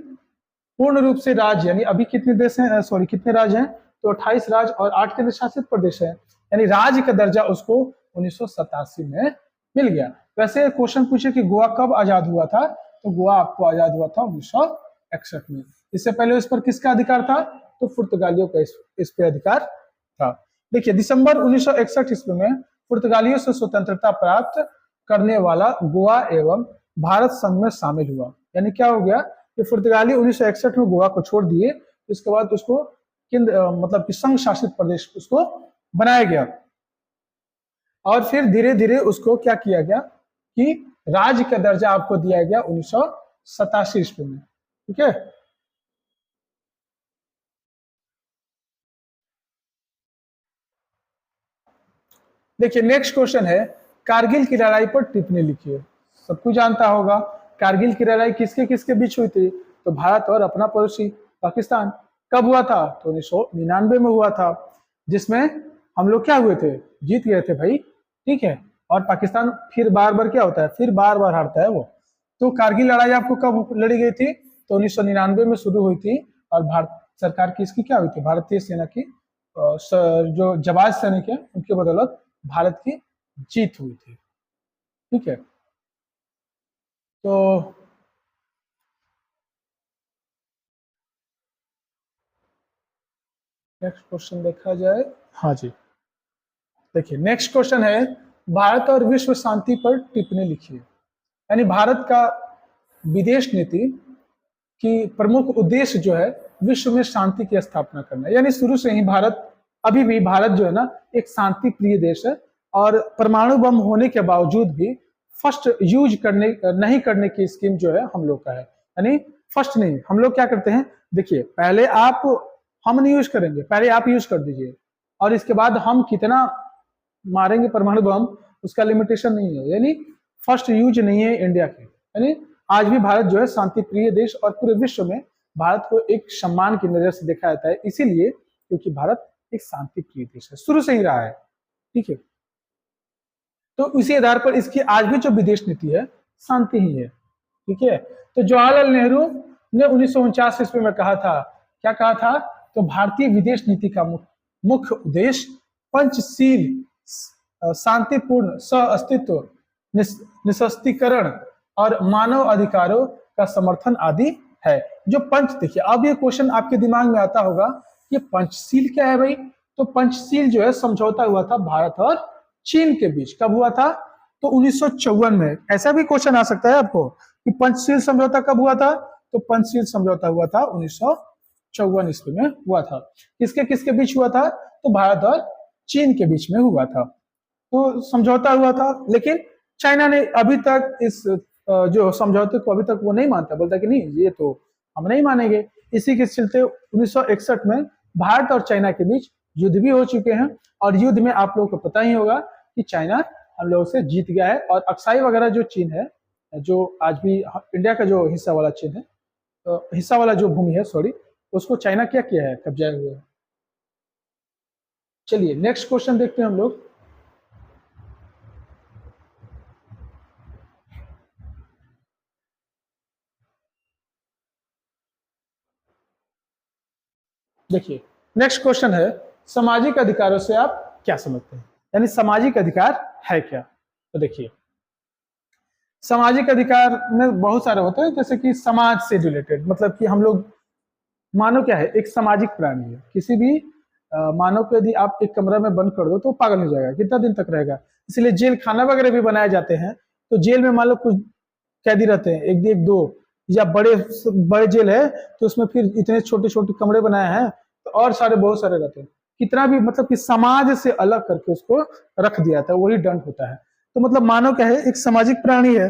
पूर्ण रूप से राज्य यानी अभी कितने देश हैं, सॉरी कितने राज्य हैं, तो 28 राज्य और 8 केंद्र शासित प्रदेश है, यानी राज्य का दर्जा उसको 1987 में मिल गया। वैसे क्वेश्चन पूछे कि गोवा कब आजाद हुआ था, तो गोवा आपको आजाद हुआ था 1961 में। इससे पहले उस पर किसका अधिकार था, तो पुर्तगालियों का इस पे अधिकार था। देखिए दिसंबर 1961 ईस्वी में पुर्तगालियों से स्वतंत्रता प्राप्त करने वाला गोवा एवं भारत संघ में शामिल हुआ। यानी क्या हो गया कि पुर्तगाली 1961 में गोवा को छोड़ दिए, इसके बाद उसको केंद्र मतलब कि संघ शासित प्रदेश उसको बनाया गया, और फिर धीरे धीरे उसको क्या किया गया कि राज्य का दर्जा आपको दिया गया 1987 ईस्वी में। ठीक है, देखिए नेक्स्ट क्वेश्चन है, कारगिल की लड़ाई पर टिप्पणी लिखिए। सबको जानता होगा कारगिल की लड़ाई किसके किसके बीच हुई थी, तो भारत और अपना पड़ोसी पाकिस्तान। कब हुआ था, तो 1999 में हुआ था, जिसमें हम लोग क्या हुए थे, जीत गए थे भाई। ठीक है, और पाकिस्तान फिर बार बार क्या होता है, फिर बार बार हारता है वो। तो कारगिल लड़ाई आपको कब लड़ी गई थी, तो 1999 में शुरू हुई थी, और भारत सरकार की इसकी क्या हुई थी, भारतीय सेना की जो जवाज सैनिक है उनके बदौलत भारत की जीत हुई थी। ठीक है, तो नेक्स्ट क्वेश्चन देखा जाए। हाँ जी, देखिए नेक्स्ट क्वेश्चन है, भारत और विश्व शांति पर टिप्पणी लिखिए। यानी भारत का विदेश नीति की प्रमुख उद्देश्य जो है विश्व में शांति की स्थापना करना है। यानी शुरू से ही भारत, अभी भी भारत जो है ना एक शांति प्रिय देश है, और परमाणु बम होने के बावजूद भी फर्स्ट यूज करने नहीं करने की स्कीम जो है हम लोग का है। यानी फर्स्ट नहीं, हम लोग क्या करते हैं, देखिए पहले आप, हम नहीं यूज करेंगे, पहले आप यूज कर दीजिए, और इसके बाद हम कितना मारेंगे परमाणु बम उसका लिमिटेशन नहीं है। यानी फर्स्ट यूज नहीं है इंडिया के। यानी आज भी भारत जो है शांति प्रिय देश, और पूरे विश्व में भारत को एक सम्मान की नजर से देखा जाता है, इसीलिए क्योंकि भारत एक शांति प्रिय देश है, शुरू से ही रहा है। ठीक है, तो उसी आधार पर इसकी आज भी जो विदेश नीति है शांति ही है। ठीक है, तो जवाहरलाल नेहरू ने 1949 ईस्वी में कहा था, क्या कहा था, तो भारतीय विदेश नीति का मुख्य उद्देश्य पंचशील शांतिपूर्ण सह अस्तित्व, निशस्त्रीकरण और मानव अधिकारों का समर्थन आदि है। जो पंच, देखिए अब ये क्वेश्चन आपके दिमाग में आता होगा कि पंचशील क्या है भाई, तो पंचशील जो है समझौता हुआ था भारत और चीन के बीच। कब हुआ था, तो 1954 में। ऐसा भी क्वेश्चन आ सकता है आपको कि पंचशील समझौता कब हुआ था, तो पंचशील समझौता हुआ था 1954 ईस्वी में हुआ था। किसके किसके बीच हुआ था, तो भारत और चीन के बीच में हुआ था। तो समझौता हुआ था, लेकिन चाइना ने अभी तक इस जो समझौते को अभी तक वो नहीं मानता, बोलता कि नहीं ये तो हम नहीं मानेंगे। इसी के चलते 1961 में भारत और चाइना के बीच युद्ध भी हो चुके हैं, और युद्ध में आप लोगों को पता ही होगा कि चाइना हम लोगों से जीत गया है, और अक्साई वगैरह जो चीन है, जो आज भी इंडिया का जो हिस्सा वाला चीन है, हिस्सा वाला जो भूमि है सॉरी, उसको चाइना क्या किया है, कब्जा हुआ है। चलिए नेक्स्ट क्वेश्चन देखते हैं हम लोग। देखिए नेक्स्ट क्वेश्चन है, सामाजिक अधिकारों से आप क्या समझते हैं, यानी सामाजिक अधिकार है क्या। तो देखिए सामाजिक अधिकार में बहुत सारे होते हैं, जैसे कि समाज से रिलेटेड, मतलब कि हम लोग, मानव क्या है, एक सामाजिक प्राणी है। किसी भी मानव को यदि आप एक कमरा में बंद कर दो तो वो पागल हो जाएगा, कितना दिन तक रहेगा। इसलिए जेल खाना वगैरह भी बनाए जाते हैं। तो जेल में मान लो कुछ कैदी रहते हैं, एक दो, या बड़े बड़े जेल है तो उसमें फिर इतने छोटे छोटे कमरे बनाए हैं, तो और सारे बहुत सारे रहते हैं। कितना भी मतलब कि समाज से अलग करके उसको रख दिया था, वही दंड होता है। तो मतलब मानव क्या है, एक सामाजिक प्राणी है।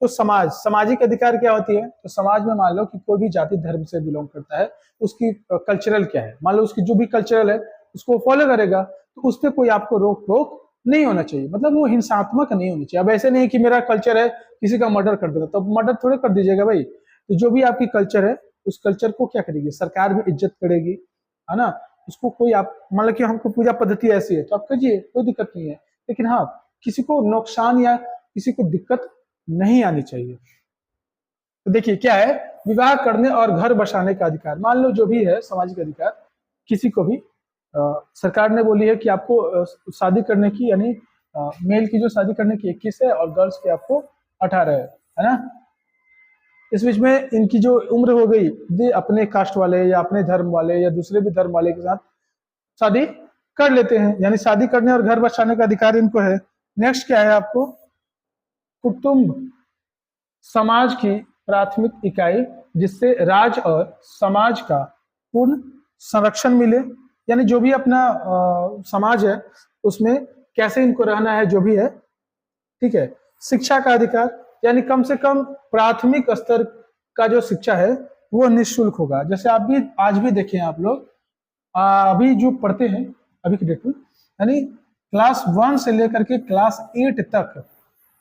तो समाज, सामाजिक अधिकार क्या होती है, तो समाज में मान लो कि कोई भी जाति धर्म से बिलोंग करता है, उसकी कल्चरल क्या है, मान लो उसकी जो भी कल्चरल है उसको फॉलो करेगा, तो उस पर कोई आपको रोक टोक नहीं होना चाहिए, मतलब वो हिंसात्मक नहीं होनी चाहिए। अब ऐसे नहीं कि मेरा कल्चर है किसी का मर्डर कर देगा, तो मर्डर थोड़े कर दीजिएगा भाई। तो जो भी आपकी कल्चर है उस कल्चर को क्या करेगी, सरकार भी इज्जत करेगी, है ना। उसको कोई, आप मान लो कि हमको पूजा पद्धति ऐसी है तो आप करिए, कोई दिक्कत नहीं है। लेकिन हाँ, किसी को नुकसान या किसी को दिक्कत नहीं आनी चाहिए। तो देखिए क्या है, विवाह करने और घर बसाने का अधिकार, मान लो जो भी है सामाजिक अधिकार, किसी को भी सरकार ने बोली है कि आपको शादी करने की, यानी मेल की जो शादी करने की 21 है और गर्ल्स की आपको 18 है ना। इस बीच में इनकी जो उम्र हो गई, ये अपने कास्ट वाले या अपने धर्म वाले या दूसरे भी धर्म वाले के साथ शादी कर लेते हैं, यानी शादी करने और घर बसाने का अधिकार इनको है। नेक्स्ट क्या है आपको, कुटुंब समाज की प्राथमिक इकाई, जिससे राज्य और समाज का पूर्ण संरक्षण मिले, यानी जो भी अपना समाज है उसमें कैसे इनको रहना है, जो भी है, ठीक है। शिक्षा का अधिकार, यानी कम से कम प्राथमिक स्तर का जो शिक्षा है वो निःशुल्क होगा। जैसे आप भी आज भी देखें, आप लोग अभी जो पढ़ते हैं अभी की डेट में, यानी क्लास 1 से लेकर के क्लास 8 तक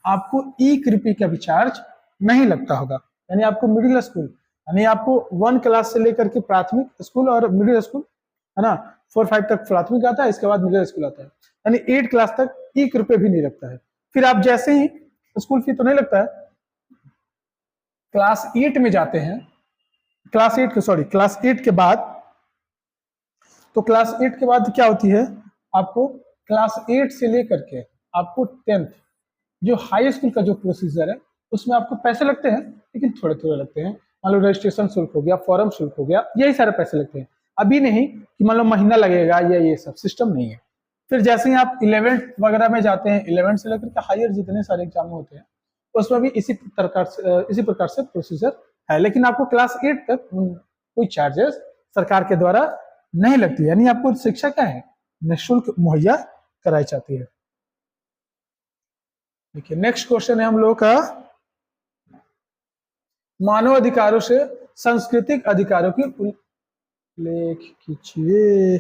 आपको 1 रुपये का भी चार्ज नहीं लगता होगा। यानी आपको मिडिल स्कूल, यानी आपको 1 क्लास से लेकर के प्राथमिक स्कूल और मिडिल स्कूल, है ना, 4-5 तक प्राथमिक आता है, इसके बाद मिडिल स्कूल आता है, यानी 8 क्लास तक 1 रुपये भी नहीं लगता है। फिर आप जैसे ही, स्कूल फी तो नहीं लगता है, क्लास 8 में जाते हैं, क्लास 8 के बाद, तो क्लास 8 के बाद क्या होती है, आपको क्लास 8 से लेकर के आपको 10th, जो हाई स्कूल का जो प्रोसीजर है उसमें आपको पैसे लगते हैं, लेकिन थोड़े थोड़े लगते हैं। मान लो रजिस्ट्रेशन शुल्क हो गया, फॉर्म शुल्क हो गया, यही सारे पैसे लगते हैं। अभी नहीं कि मान लो महीना लगेगा, या ये सब सिस्टम नहीं है। फिर जैसे ही आप 11th वगैरह में जाते हैं, 11th से लेकर के हायर जितने सारे एग्जाम होते हैं उसमें भी इसी प्रकार से प्रोसीजर है। लेकिन आपको क्लास 8 तक कोई चार्जेस सरकार के द्वारा नहीं लगती, यानी आपको शिक्षा क्या है, निःशुल्क मुहैया कराई जाती है। देखिए नेक्स्ट क्वेश्चन है हम लोग का, मानव अधिकारों से सांस्कृतिक अधिकारों की उल्लेख कीजिए।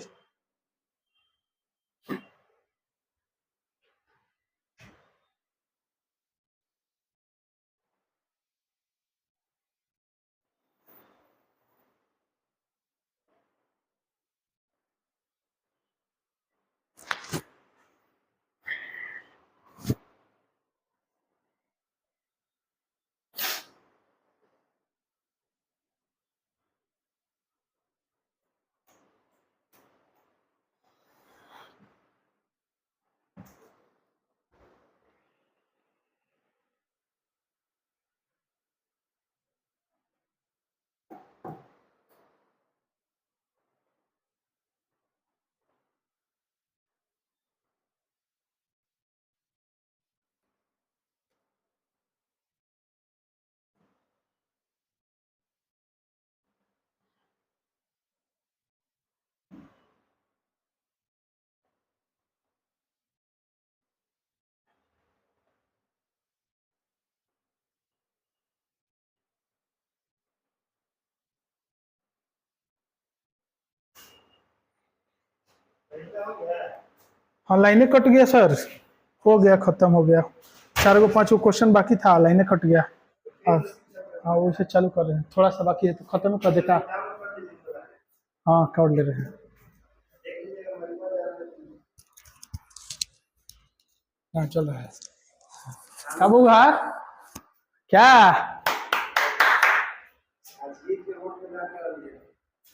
हाँ लाइनें कट गया सर, हो गया, खत्म हो गया। 4 5 क्वेश्चन बाकी था, लाइनें कट गया। हाँ हाँ, वैसे चालू कर रहे हैं, थोड़ा सा बाकी है तो खत्म कर देता। हाँ कर ले रहे हैं। हाँ चल रहा है। कब हुआ क्या,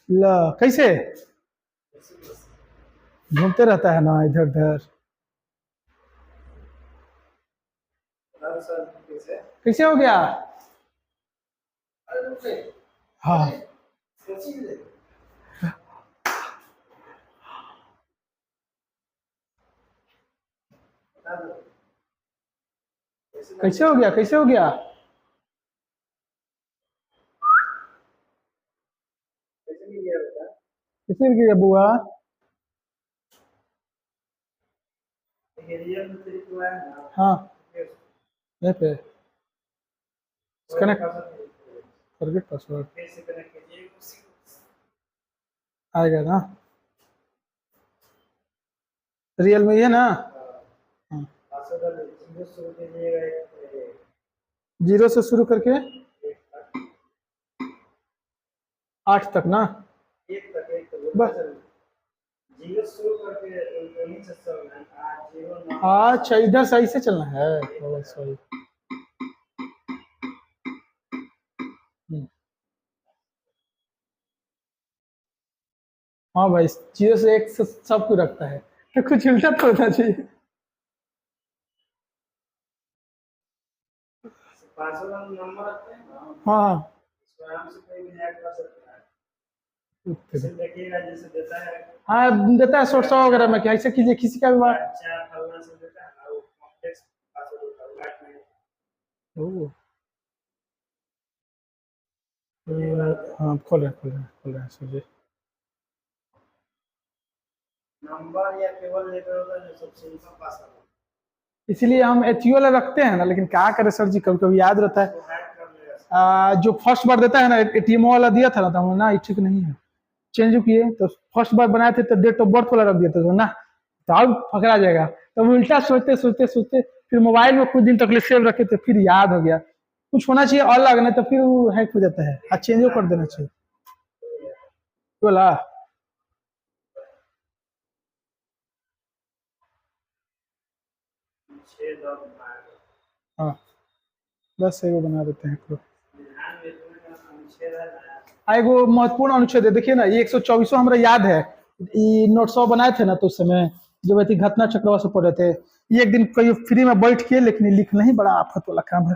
ल कैसे घूमते रहता है ना इधर उधर। कैसे हो गया? हाँ कैसे हो गया, कैसे हो गया? कैसे हो गया बुआ? हाँ यहीं पे कनेक्ट, फॉरगेट पासवर्ड आएगा ना? रियल में ये ना? हाँ। जीरो से शुरू करके 8 तक ना? बस अच्छा इधर सही से चलना है। सॉरी। हाँ भाई 0 से 1 से सब कुछ रखता है, तो कुछ उल्टा तो होना चाहिए। हाँ हाँ देता है शॉर्ट्स वगैरह में, क्या ऐसे कीजिए किसी का भी ओह, हाँ खोल रहे हैं समझे। नंबर या केवल लेटर होता है सबसे इसीलिए हम एचयू वाला रखते हैं ना, लेकिन क्या करें सर जी, कभी कभी याद रहता है। जो फर्स्ट बार देता है ना एटीएम वाला दिया था ना, तो हम ना ये ठीक नहीं है, चेंज किए तो फर्स्ट बार बनाए थे तो डेट ऑफ बर्थ वाला रख दिया था तो ना, तो अब पकड़ा जाएगा। तो हम उल्टा सोचते फिर मोबाइल में कुछ दिन तक सेव रखे थे, फिर याद हो गया कुछ होना चाहिए अलग, नहीं तो फिर वो हैक हो जाता है, आज चेंज कर देना चाहिए बोला। हाँ बस एगो बना देते हैं। एगो महत्वपूर्ण अनुच्छेद है, देखिए ना ये 124 हमारा याद है, ये नोट 100 बनाए थे ना तो उस समय जो व्यक्ति घटना चक्रवात से पढ़े थे, ये एक दिन कहीं फ्री में बैठ के लेकिन लिखना ही बड़ा आफत वाला काम है।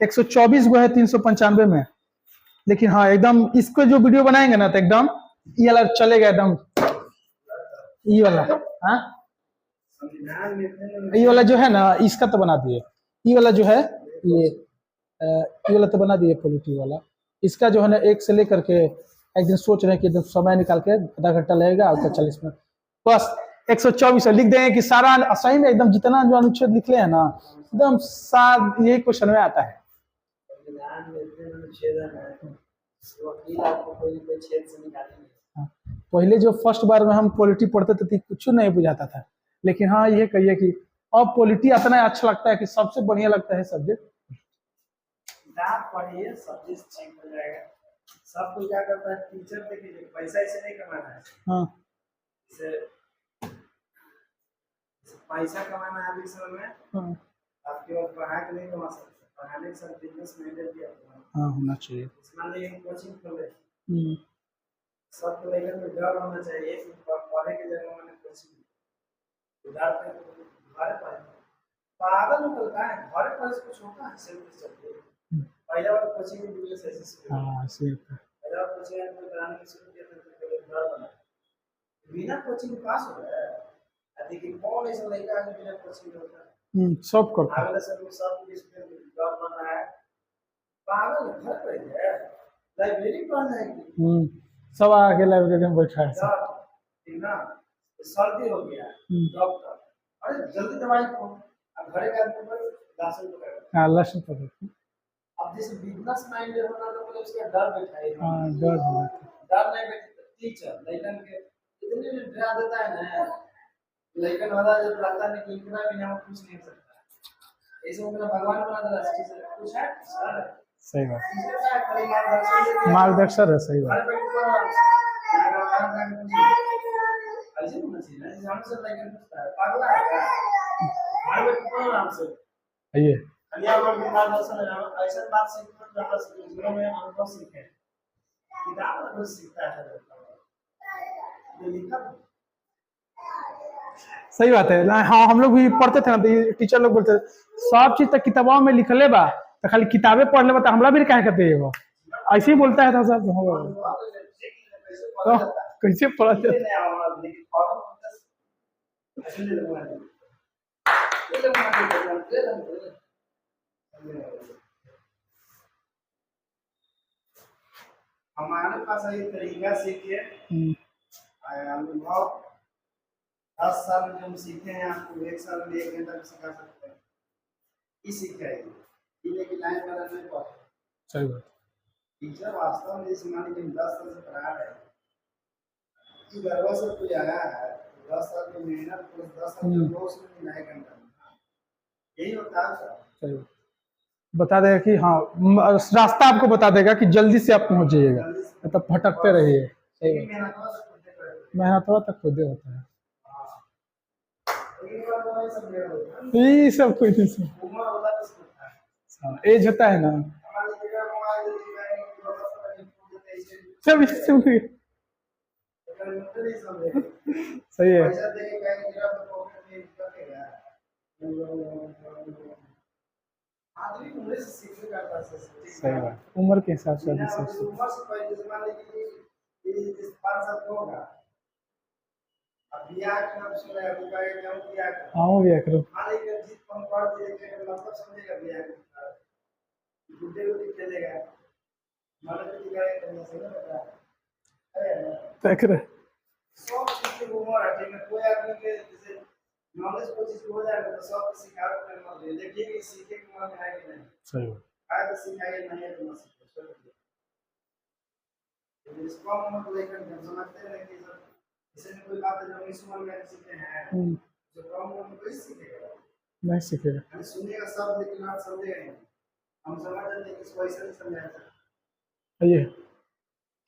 124 गो है 395 में, लेकिन हाँ एकदम इसको जो वीडियो बनाएंगे ना तो एकदम ये वाला चलेगा एकदम, ये वाला। हाँ ये वाला जो है ना इसका तो बना दिए, ये वाला जो है ये वाला तो बना दिए पॉलिटी वाला। इसका जो है ना 1 से लेकर के एक दिन सोच रहे हैं कि एकदम समय निकाल के आधा घंटा लगेगा और 40 मिनट बस 124 लिख देंगे कि सारा सही में एकदम जितना जो अनुच्छेद लिख ले हैं ना एकदम यही क्वेश्चन में आता है। हाँ, पहले जो फर्स्ट बार में हम पॉलिटी पढ़ते थे कुछ नहीं बुझाता था, लेकिन हाँ ये कहिए कि अब पॉलिटी इतना अच्छा लगता है कि सबसे बढ़िया लगता है सब्जेक्ट। पढ़िए सब्जेक्ट चेंज हो जाएगा। सब कुछ क्या करता है टीचर देखिए पैसा ऐसे नहीं कमाना है। हाँ पैसा कमाना है अभी समय में। हाँ आपके पास पढ़ा के नहीं कमा सकते, पढ़ाने के साथ बिजनेस मैनेजर भी हाँ होना चाहिए। इसमें एक कोचिंग खोले सब लेकर में डर होना चाहिए कि पढ़े के जगह मैंने कोचिंग उधार पे घरे पढ़े पागल निकलता है, घरे पढ़े से कुछ होता है सेल्फ चलते पहला बार कोचिंग में बिजनेस ऐसे हाँ सही है। पहला बार कोचिंग में कराने की शुरू किया तो डर बना बिना कोचिंग पास हो गया है। देखिए कौन ऐसा लड़का है बिना कोचिंग होता है सब करता है, अगले सब डिसिप्लिन डर बना है, पागल घर पे है लाइब्रेरी पढ़ना है सब आके लाइब्रेरी में बैठा है ठीक ना। सर्दी हो गया डॉक्टर अरे जल्दी दवाई को घरे का आदमी पर लहसुन पकड़ हाँ लहसुन पकड़ अब जैसे बिजनेस माइंड होना तो मतलब उसका डर बैठा है। हाँ डर नहीं बैठे टीचर लेकिन के इतने डरा देता है ना लेकिन वाला जब रहता है कि इतना भी ना कुछ नहीं सकता ऐसे मतलब भगवान बना देता है टीचर कुछ है सर सही बात मार्गदर्शन है सही बात। ऐसे होना चाहिए ना हम से लेकर पागल है आइए मार्गदर्शन है ऐसा बात सीखना ज्यादा जीवन में अनुभव सीखे किताब सीखता है ये लिखा सही बात है ना। हाँ, हम लोग भी पढ़ते थे ना, तो ये टीचर लोग बोलते थे सब चीज तो किताबों में लिखले बा, तो खाली किताबें पढ़ ले बा, तो हमरा भी काहे कहते है वो, ऐसे ही बोलता है था सब। तो कैसे पढ़ा जाता हमारे पास ये तरीका सीखे है। अनुभव 10 साल में जो हम सीखे हैं आपको 1 साल में 1 घंटा में सिखा सकते हैं। ये सीखा है ये कि लाइन वाला नहीं पढ़ा। सही बात। टीचर वास्तव में इस मान के 10 साल से पढ़ा रहे हैं कि गर्व से कोई आया है 10 साल की मेहनत प्लस 10 साल के कोर्स में मिला है घंटा यही होता है सर। सही बात। बता देगा कि हाँ, रास्ता आपको बता देगा कि जल्दी से आप पहुंच जाइएगा, मतलब भटकते रहिए। सही बात। मेहनत तक खुदे होता है, ये सब कोई नहीं। एज होता है ना, सब सही है। सही बात, उम्र के हिसाब से अभी सब हाँ भी करो। देख रहे सब चीज की उम्र है, ठीक है। कोई आदमी के जैसे नॉलेज कोई चीज हो जाएगा तो सब सिखाओ कर मत ले, देखिए कि सीखे की उम्र है कि नहीं। सही बात। है तो सिखाइए, नहीं है तो मत सीखिए। तो इस कम उम्र को लेकर हम समझते हैं कि सब जैसे कोई बात है जो इस उम्र में सीखे हैं जो कम उम्र में कोई सीखेगा नहीं सीखेगा, हम सुनेगा सब लेकिन आप समझेगा नहीं। हम समझ जाते हैं कि इसको ऐसे नहीं समझाया जाता। ये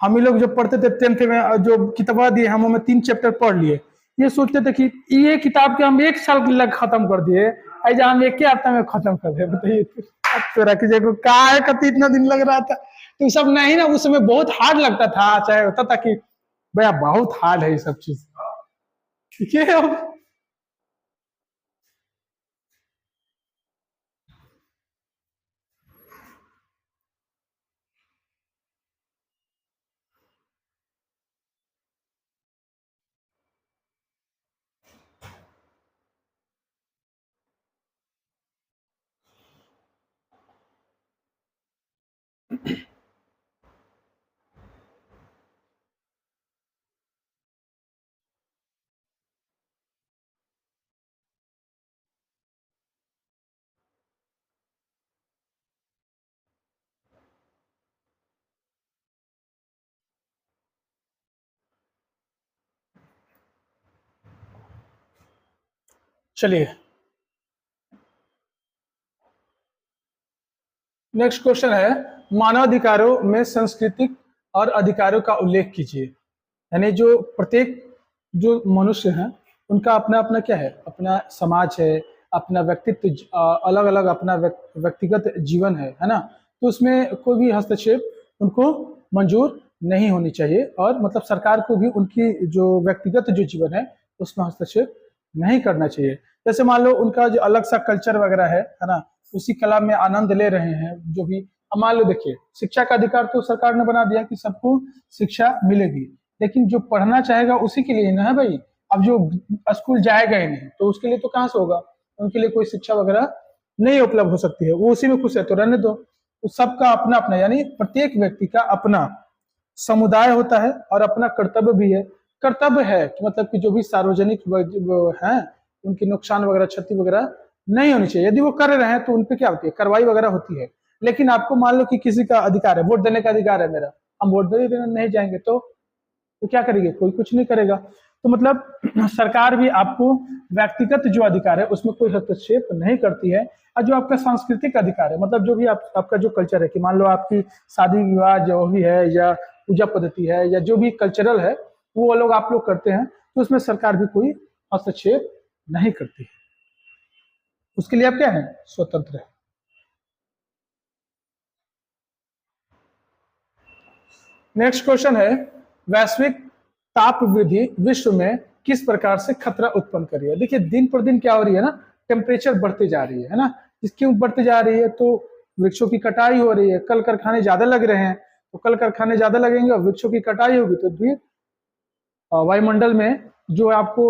हम ही लोग जब पढ़ते थे 10th में, जो किताबा दिए हम में 3 चैप्टर पढ़ लिए, ये सोचते थे कि ये किताब के हम 1 साल लग खत्म कर दिए, ऐसा हम 1 हफ्ता में खत्म कर दिए। बताइए तो रख को का है कति इतना दिन लग रहा था, तो सब नहीं ना, उस समय बहुत हार्ड लगता था, चाहे होता था कि भैया बहुत हार्ड है ये सब चीज। ठीक है। चलिए नेक्स्ट क्वेश्चन है, मानवाधिकारों में सांस्कृतिक और अधिकारों का उल्लेख कीजिए। यानी जो प्रत्येक जो मनुष्य हैं उनका अपना अपना क्या है, अपना समाज है, अपना व्यक्तित्व, अलग अलग अपना व्यक्तिगत जीवन है ना। तो उसमें कोई भी हस्तक्षेप उनको मंजूर नहीं होनी चाहिए, और मतलब सरकार को भी उनकी जो व्यक्तिगत जो जीवन है उसमें हस्तक्षेप नहीं करना चाहिए। जैसे मान लो उनका जो अलग सा कल्चर वगैरह है ना, उसी कला में आनंद ले रहे हैं जो भी। अब मान लो देखिए, शिक्षा का अधिकार तो सरकार ने बना दिया कि सबको शिक्षा मिलेगी, लेकिन जो पढ़ना चाहेगा उसी के लिए ना है भाई। अब जो स्कूल जाएगा ही नहीं तो उसके लिए तो कहाँ से होगा, उनके लिए कोई शिक्षा वगैरह नहीं उपलब्ध हो सकती है, वो उसी में खुश है तो रहने दो। तो सबका अपना अपना, यानी प्रत्येक व्यक्ति का अपना समुदाय होता है और अपना कर्तव्य भी है। कर्तव्य है कि मतलब कि जो भी सार्वजनिक है उनकी नुकसान वगैरह क्षति वगैरह नहीं होनी चाहिए। यदि वो कर रहे हैं तो उनपे क्या होती है, कार्रवाई वगैरह होती है। लेकिन आपको मान लो कि किसी का अधिकार है, वोट देने का अधिकार है मेरा, हम वोट देने नहीं जाएंगे तो क्या करेंगे, कोई कुछ नहीं करेगा। तो मतलब सरकार भी आपको व्यक्तिगत जो अधिकार है उसमें कोई हस्तक्षेप नहीं करती है। और जो आपका सांस्कृतिक अधिकार है, मतलब जो भी आपका जो कल्चर है, कि मान लो आपकी शादी विवाह जो भी है या पूजा पद्धति है या जो भी कल्चरल है वो लोग आप लोग करते हैं, तो उसमें सरकार भी कोई हस्तक्षेप नहीं करती है। उसके लिए आप क्या है, स्वतंत्र है। नेक्स्ट क्वेश्चन है, वैश्विक ताप वृद्धि विश्व में किस प्रकार से खतरा उत्पन्न कर रही है। देखिए दिन पर दिन क्या हो रही है ना, टेम्परेचर बढ़ती जा रही है ना। क्यों बढ़ती जा रही है, तो वृक्षों की कटाई हो रही है, कल कारखाने ज्यादा लग रहे हैं, तो कल कारखाने ज्यादा लगेंगे और वृक्षों की कटाई होगी तो द्वीप वायुमंडल में जो आपको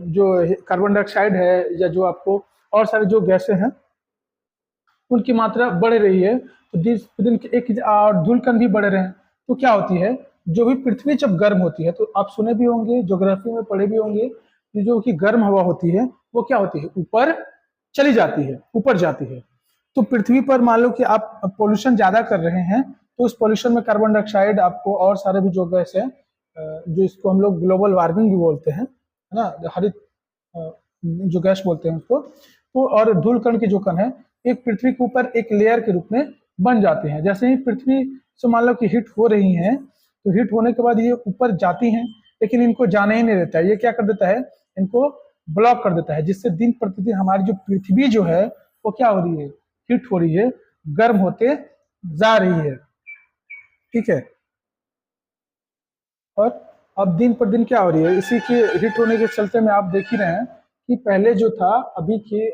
जो कार्बन डाइऑक्साइड है या जो आपको और सारे जो गैसें हैं उनकी मात्रा बढ़ रही है। तो दिन के एक और धूलकण भी बढ़ रहे हैं। तो क्या होती है, जो भी पृथ्वी जब गर्म होती है, तो आप सुने भी होंगे, ज्योग्राफी में पढ़े भी होंगे कि जो कि गर्म हवा होती है वो क्या होती है, ऊपर चली जाती है, ऊपर जाती है। तो पृथ्वी पर मान लो कि आप पोल्यूशन ज्यादा कर रहे हैं, तो उस पोल्यूशन में कार्बन डाइऑक्साइड आपको और सारे भी जो गैस है, जो इसको हम लोग ग्लोबल वार्मिंग भी बोलते हैं, है ना, हरित जो गैस बोलते हैं उसको, तो और धूलकण के जो कण है एक पृथ्वी के ऊपर एक लेयर के रूप में बन जाते हैं। जैसे ही पृथ्वी से मान लो कि हिट हो रही है, तो हिट होने के बाद ये ऊपर जाती हैं, लेकिन इनको जाने ही नहीं देता है। ये क्या कर देता है, इनको ब्लॉक कर देता है, जिससे दिन प्रतिदिन हमारी जो पृथ्वी जो है वो क्या हो रही है, हिट हो रही है, गर्म होते जा रही है। ठीक है, और अब दिन पर दिन क्या हो रही है, इसी के हिट होने के चलते में आप देख ही रहे हैं कि पहले जो था, अभी के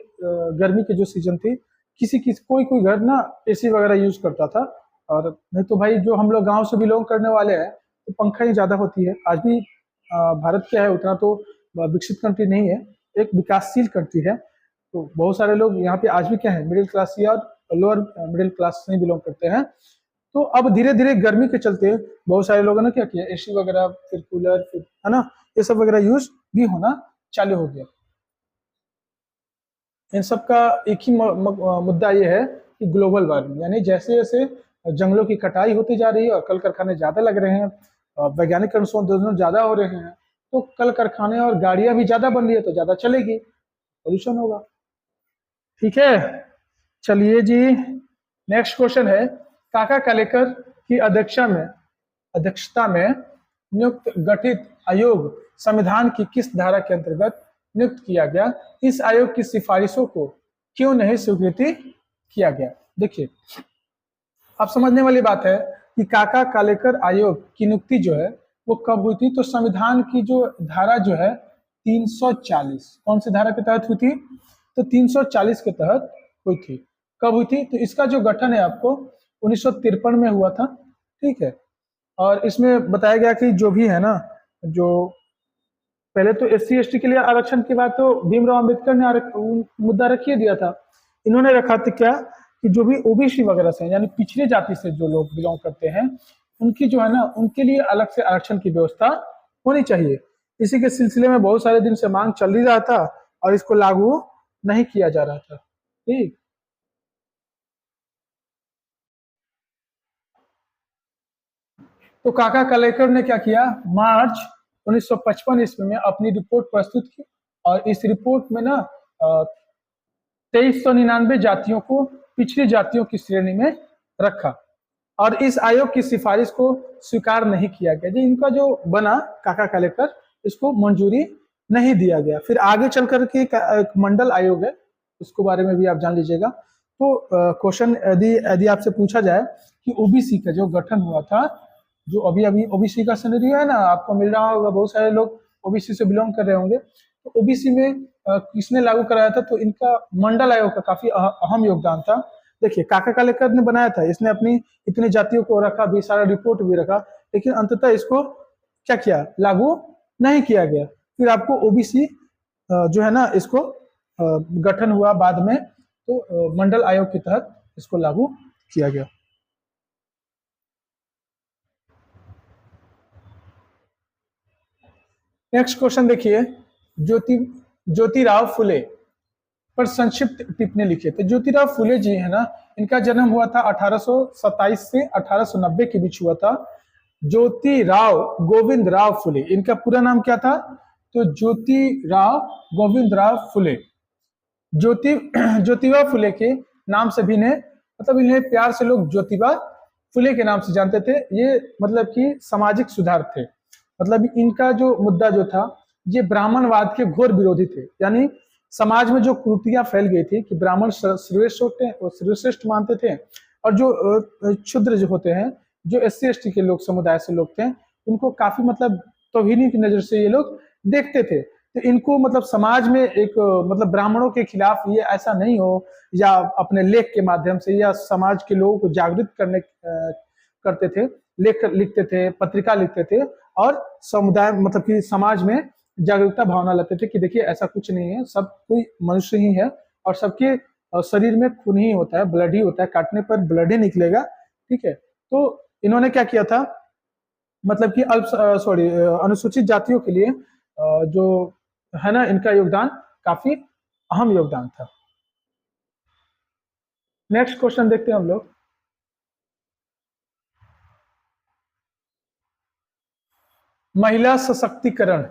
गर्मी के जो सीजन थी, किसी किसी कोई कोई घर ना एसी वगैरह यूज करता था, और नहीं तो भाई जो हम लोग गांव से बिलोंग करने वाले हैं तो पंखा ही ज्यादा होती है। आज भी भारत क्या है, उतना तो विकसित कंट्री नहीं है, एक विकासशील कंट्री है। तो बहुत सारे लोग यहाँ पे आज भी क्या है, मिडिल क्लास या लोअर मिडिल क्लास से बिलोंग करते हैं। तो अब धीरे धीरे गर्मी के चलते बहुत सारे लोगों ने क्या किया, एसी वगैरह, फिर कूलर, फिर है ना, ये सब वगैरह यूज भी होना चालू हो गया। इन सब का एक ही मुद्दा ये है कि ग्लोबल वार्मिंग, यानी जैसे जैसे जंगलों की कटाई होती जा रही है और कल कारखाने ज्यादा लग रहे हैं, वैज्ञानिक संशोधन ज्यादा हो रहे हैं, तो कल कारखाने और गाड़ियां भी ज्यादा बन रही है तो ज्यादा चलेगी, पोल्यूशन होगा। ठीक है, चलिए जी, नेक्स्ट क्वेश्चन है, काका कालेकर की अध्यक्षता में नियुक्त गठित आयोग संविधान की किस धारा के अंतर्गत नियुक्त किया गया, इस आयोग की सिफारिशों को क्यों नहीं स्वीकृति किया गया। देखिए, अब समझने वाली बात है कि काका कालेकर आयोग की नियुक्ति जो है वो कब हुई थी, तो संविधान की जो धारा जो है 340, कौन सी धारा के तहत हुई थी, तो 340 के तहत हुई थी। कब हुई थी, तो इसका जो गठन है आपको 1953 में हुआ था। ठीक है, और इसमें बताया गया कि जो भी है ना, जो पहले तो SC ST के लिए आरक्षण की बात तो भीमराव अंबेडकर ने मुद्दा रखिए दिया था। इन्होंने रखा था क्या कि जो भी OBC वगैरह से, यानी पिछड़ी जाति से जो लोग बिलोंग करते हैं, उनकी जो है ना, उनके लिए अलग से आरक्षण की व्यवस्था होनी चाहिए। इसी के सिलसिले में बहुत सारे दिन से मांग चल ही रहा था और इसको लागू नहीं किया जा रहा था। ठीक, तो काका कालेकर ने क्या किया, मार्च 1955 ईस्वी में अपनी रिपोर्ट प्रस्तुत की, और इस रिपोर्ट में ना 2399 जातियों को पिछड़ी जातियों की श्रेणी में रखा, और इस आयोग की सिफारिश को स्वीकार नहीं किया गया। जी, इनका जो बना काका कालेकर, इसको मंजूरी नहीं दिया गया। फिर आगे चल करके एक मंडल आयोग है, उसको बारे में भी आप जान लीजिएगा। तो क्वेश्चन यदि आपसे पूछा जाए कि OBC का जो गठन हुआ था, जो अभी अभी OBC का सिनेरियो है ना, आपको मिल रहा होगा, बहुत सारे लोग OBC से बिलोंग कर रहे होंगे, तो OBC में किसने लागू कराया था, तो इनका मंडल आयोग का काफी अहम योगदान था। देखिए, काका कालेकर ने बनाया था, इसने अपनी इतनी जातियों को रखा भी, सारा रिपोर्ट भी रखा, लेकिन अंततः इसको क्या किया, लागू नहीं किया गया। फिर आपको OBC जो है ना, इसको गठन हुआ बाद में, तो मंडल आयोग के तहत इसको लागू किया गया। नेक्स्ट क्वेश्चन देखिए, ज्योतिराव फुले पर संक्षिप्त टिप्पणी लिखिए। तो ज्योतिराव फुले जी है ना, इनका जन्म हुआ था 1827 से 1890 के बीच हुआ था। ज्योतिराव गोविंद राव फुले, इनका पूरा नाम क्या था, तो ज्योतिराव गोविंद राव फुले। ज्योतिबा फुले के नाम से भी इन्हें, मतलब इन्हें प्यार से लोग ज्योतिबा फुले के नाम से जानते थे। ये मतलब कि सामाजिक सुधार थे, मतलब इनका जो मुद्दा जो था, ये ब्राह्मणवाद के घोर विरोधी थे। यानी समाज में जो कुरीतियां फैल गई थी कि ब्राह्मण श्रेष्ठ होते हैं, वो श्रेष्ठ मानते थे, और जो क्षुद्र जो होते हैं, जो SC ST के लोग, समुदाय से लोग थे, उनको काफी मतलब तौहीनी की नजर से ये लोग देखते थे। तो इनको मतलब समाज में एक मतलब ब्राह्मणों के खिलाफ ये ऐसा नहीं हो, या अपने लेख के माध्यम से या समाज के लोगों को जागृत करते थे, लेख लिखते थे, पत्रिका लिखते थे, और समुदाय मतलब कि समाज में जागरूकता भावना लाते थे कि देखिए ऐसा कुछ नहीं है, सब कोई मनुष्य ही है, और सबके शरीर में खून ही होता है, ब्लड ही होता है, काटने पर ब्लड ही निकलेगा। ठीक है, तो इन्होंने क्या किया था, मतलब कि अनुसूचित जातियों के लिए जो है ना, इनका योगदान काफी अहम योगदान था। नेक्स्ट क्वेश्चन देखते हैं हम लोग। महिला सशक्तिकरण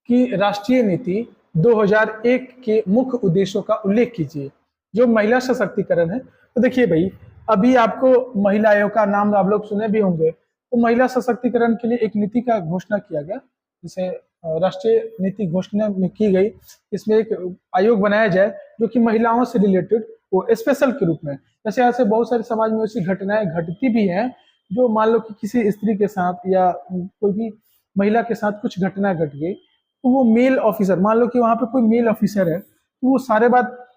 की राष्ट्रीय नीति 2001 के मुख्य उद्देश्यों का उल्लेख कीजिए। जो महिला सशक्तिकरण है, तो देखिए भाई, अभी आपको महिला आयोग का नाम आप लोग सुने भी होंगे। तो महिला सशक्तिकरण के लिए एक नीति का घोषणा किया गया, जिसे राष्ट्रीय नीति घोषणा में की गई। इसमें एक आयोग बनाया जाए जो कि महिलाओं से रिलेटेड वो स्पेशल के रूप में, जैसे ऐसे बहुत सारे समाज में ऐसी घटनाएं घटती भी हैं, जो मान लो कि किसी स्त्री के साथ या कोई भी महिला के साथ कुछ घटना घट गई, तो वो मेल ऑफिसर, मान लो कि वहां पे कोई मेल ऑफिसर है, तो वो सारे बात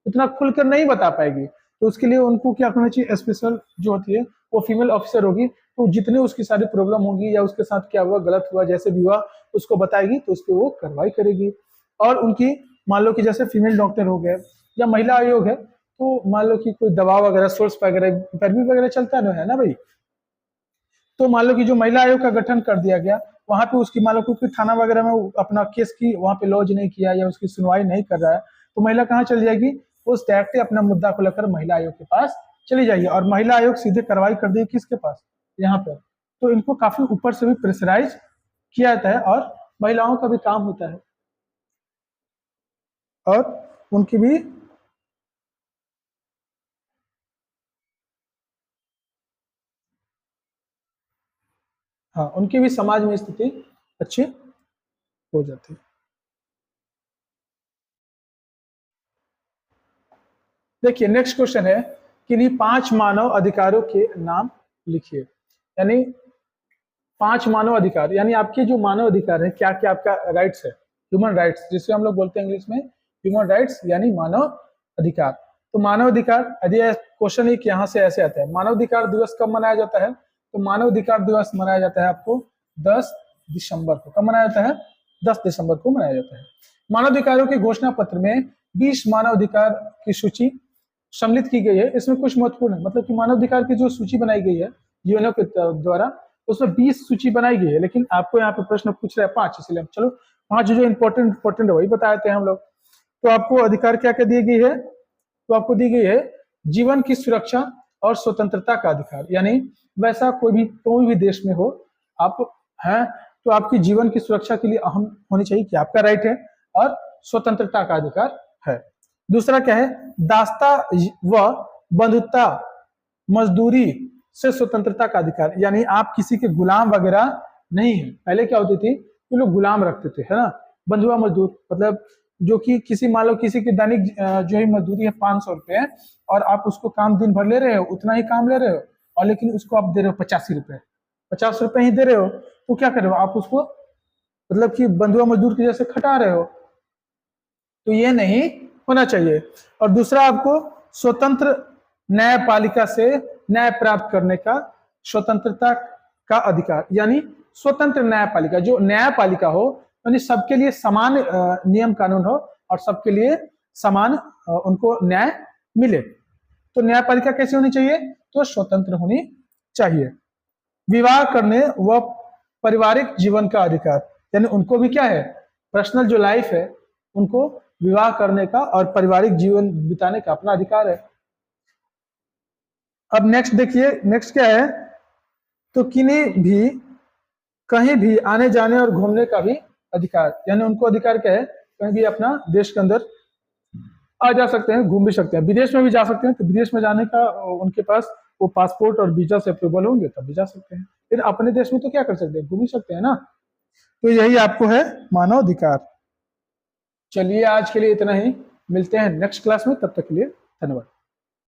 इतना खुलकर नहीं बता पाएगी। तो उसके लिए उनको क्या करना चाहिए, स्पेशल जो होती है वो फीमेल ऑफिसर होगी, तो जितने उसकी सारी प्रॉब्लम होगी या उसके साथ क्या हुआ, गलत हुआ, जैसे भी हुआ, उसको बताएगी, तो उस पर वो कार्रवाई करेगी। और उनकी मान लो कि जैसे फीमेल डॉक्टर हो गए या महिला आयोग है, तो मान लो कि कोई दवा वगैरह, सोर्स वगैरह, पैरवी वगैरह चलता है ना भाई। तो मान लो कि जो महिला आयोग का गठन कर दिया गया, वहां पे उसकी मान लो कोई थाना वगैरह में अपना केस की वहां पे लॉन्च नहीं किया या उसकी सुनवाई नहीं कर रहा है, तो महिला कहाँ चली जाएगी, उस डायरेक्टली अपना मुद्दा को लेकर महिला आयोग के पास चली जाएगी, और महिला आयोग सीधे कार्रवाई कर देगी किसके पास, यहाँ पर। तो इनको काफी ऊपर से भी प्रेशराइज किया जाता है, और महिलाओं का भी काम होता है, और उनकी भी हाँ, उनकी भी समाज में स्थिति अच्छी हो जाती है। देखिए नेक्स्ट क्वेश्चन है, किन्हीं 5 मानव अधिकारों के नाम लिखिए। यानी 5 मानव अधिकार, यानी आपके जो मानव अधिकार है, क्या क्या आपका राइट्स है, ह्यूमन राइट्स, जिसे हम लोग बोलते हैं इंग्लिश में ह्यूमन राइट्स, यानी मानव अधिकार। तो मानव अधिकार, यदि क्वेश्चन एक यहाँ से ऐसे आता है, मानव अधिकार दिवस कब मनाया जाता है, तो मानव अधिकार दिवस मनाया जाता है आपको 10 दिसंबर को। कब मनाया जाता है, 10 दिसंबर को मनाया जाता है। मानव अधिकारों के घोषणा पत्र में 20 मानव अधिकार की सूची सम्मिलित की गई है। इसमें कुछ महत्वपूर्ण है, मतलब कि मानव अधिकार की जो सूची बनाई गई है यूएनओ के द्वारा, उसमें 20 सूची बनाई गई है, लेकिन आपको यहाँ पे प्रश्न पूछ रहा है 5, इसलिए चलो 5 जो इंपॉर्टेंट है वही बता देते हैं हम लोग। तो आपको अधिकार क्या क्या दी गई है, तो आपको दी गई है जीवन की सुरक्षा और स्वतंत्रता का अधिकार, यानी वैसा कोई भी देश में हो आप हैं, तो आपकी जीवन की सुरक्षा के लिए अहम होनी चाहिए कि आपका राइट है, और स्वतंत्रता का अधिकार है। दूसरा क्या है, दास्ता व बंधुता मजदूरी से स्वतंत्रता का अधिकार, यानी आप किसी के गुलाम वगैरह नहीं है। पहले क्या होती थी कि लोग गुलाम रखते थे, है ना। बंधुआ मजदूर मतलब जो कि किसी मान लो किसी की दैनिक जो है मजदूरी है 500 रुपए, और आप उसको काम दिन भर ले रहे हो, उतना ही काम ले रहे हो, और लेकिन उसको आप दे रहे हो 85 रुपए, 50 रुपए ही दे रहे हो, तो क्या कर रहे हो आप उसको, मतलब कि बंधुआ मजदूर की जैसे खटा रहे हो। तो ये नहीं होना चाहिए। और दूसरा, आपको स्वतंत्र न्यायपालिका से न्याय प्राप्त करने का स्वतंत्रता का अधिकार, यानी स्वतंत्र न्यायपालिका, जो न्यायपालिका हो यानी सबके लिए समान नियम कानून हो, और सबके लिए समान उनको न्याय मिले। तो न्यायपालिका कैसी होनी चाहिए, तो स्वतंत्र होनी चाहिए। विवाह करने व पारिवारिक जीवन का अधिकार, यानी उनको भी क्या है, पर्सनल जो लाइफ है, उनको विवाह करने का और पारिवारिक जीवन बिताने का अपना अधिकार है। अब नेक्स्ट देखिए, नेक्स्ट क्या है, तो किन्हीं भी कहीं भी आने जाने और घूमने का भी अधिकार, यानी उनको अधिकार क्या है, कहीं भी अपना देश के अंदर आ जा सकते हैं, घूम भी सकते हैं, विदेश में भी जा सकते हैं। तो विदेश में जाने का उनके पास वो पासपोर्ट और वीजा से अप्रूवल होंगे तब भी जा सकते हैं। फिर अपने देश में तो क्या कर सकते हैं, घूम ही सकते हैं ना। तो यही आपको है मानव अधिकार। चलिए आज के लिए इतना ही, मिलते हैं नेक्स्ट क्लास में, तब तक के लिए धन्यवाद।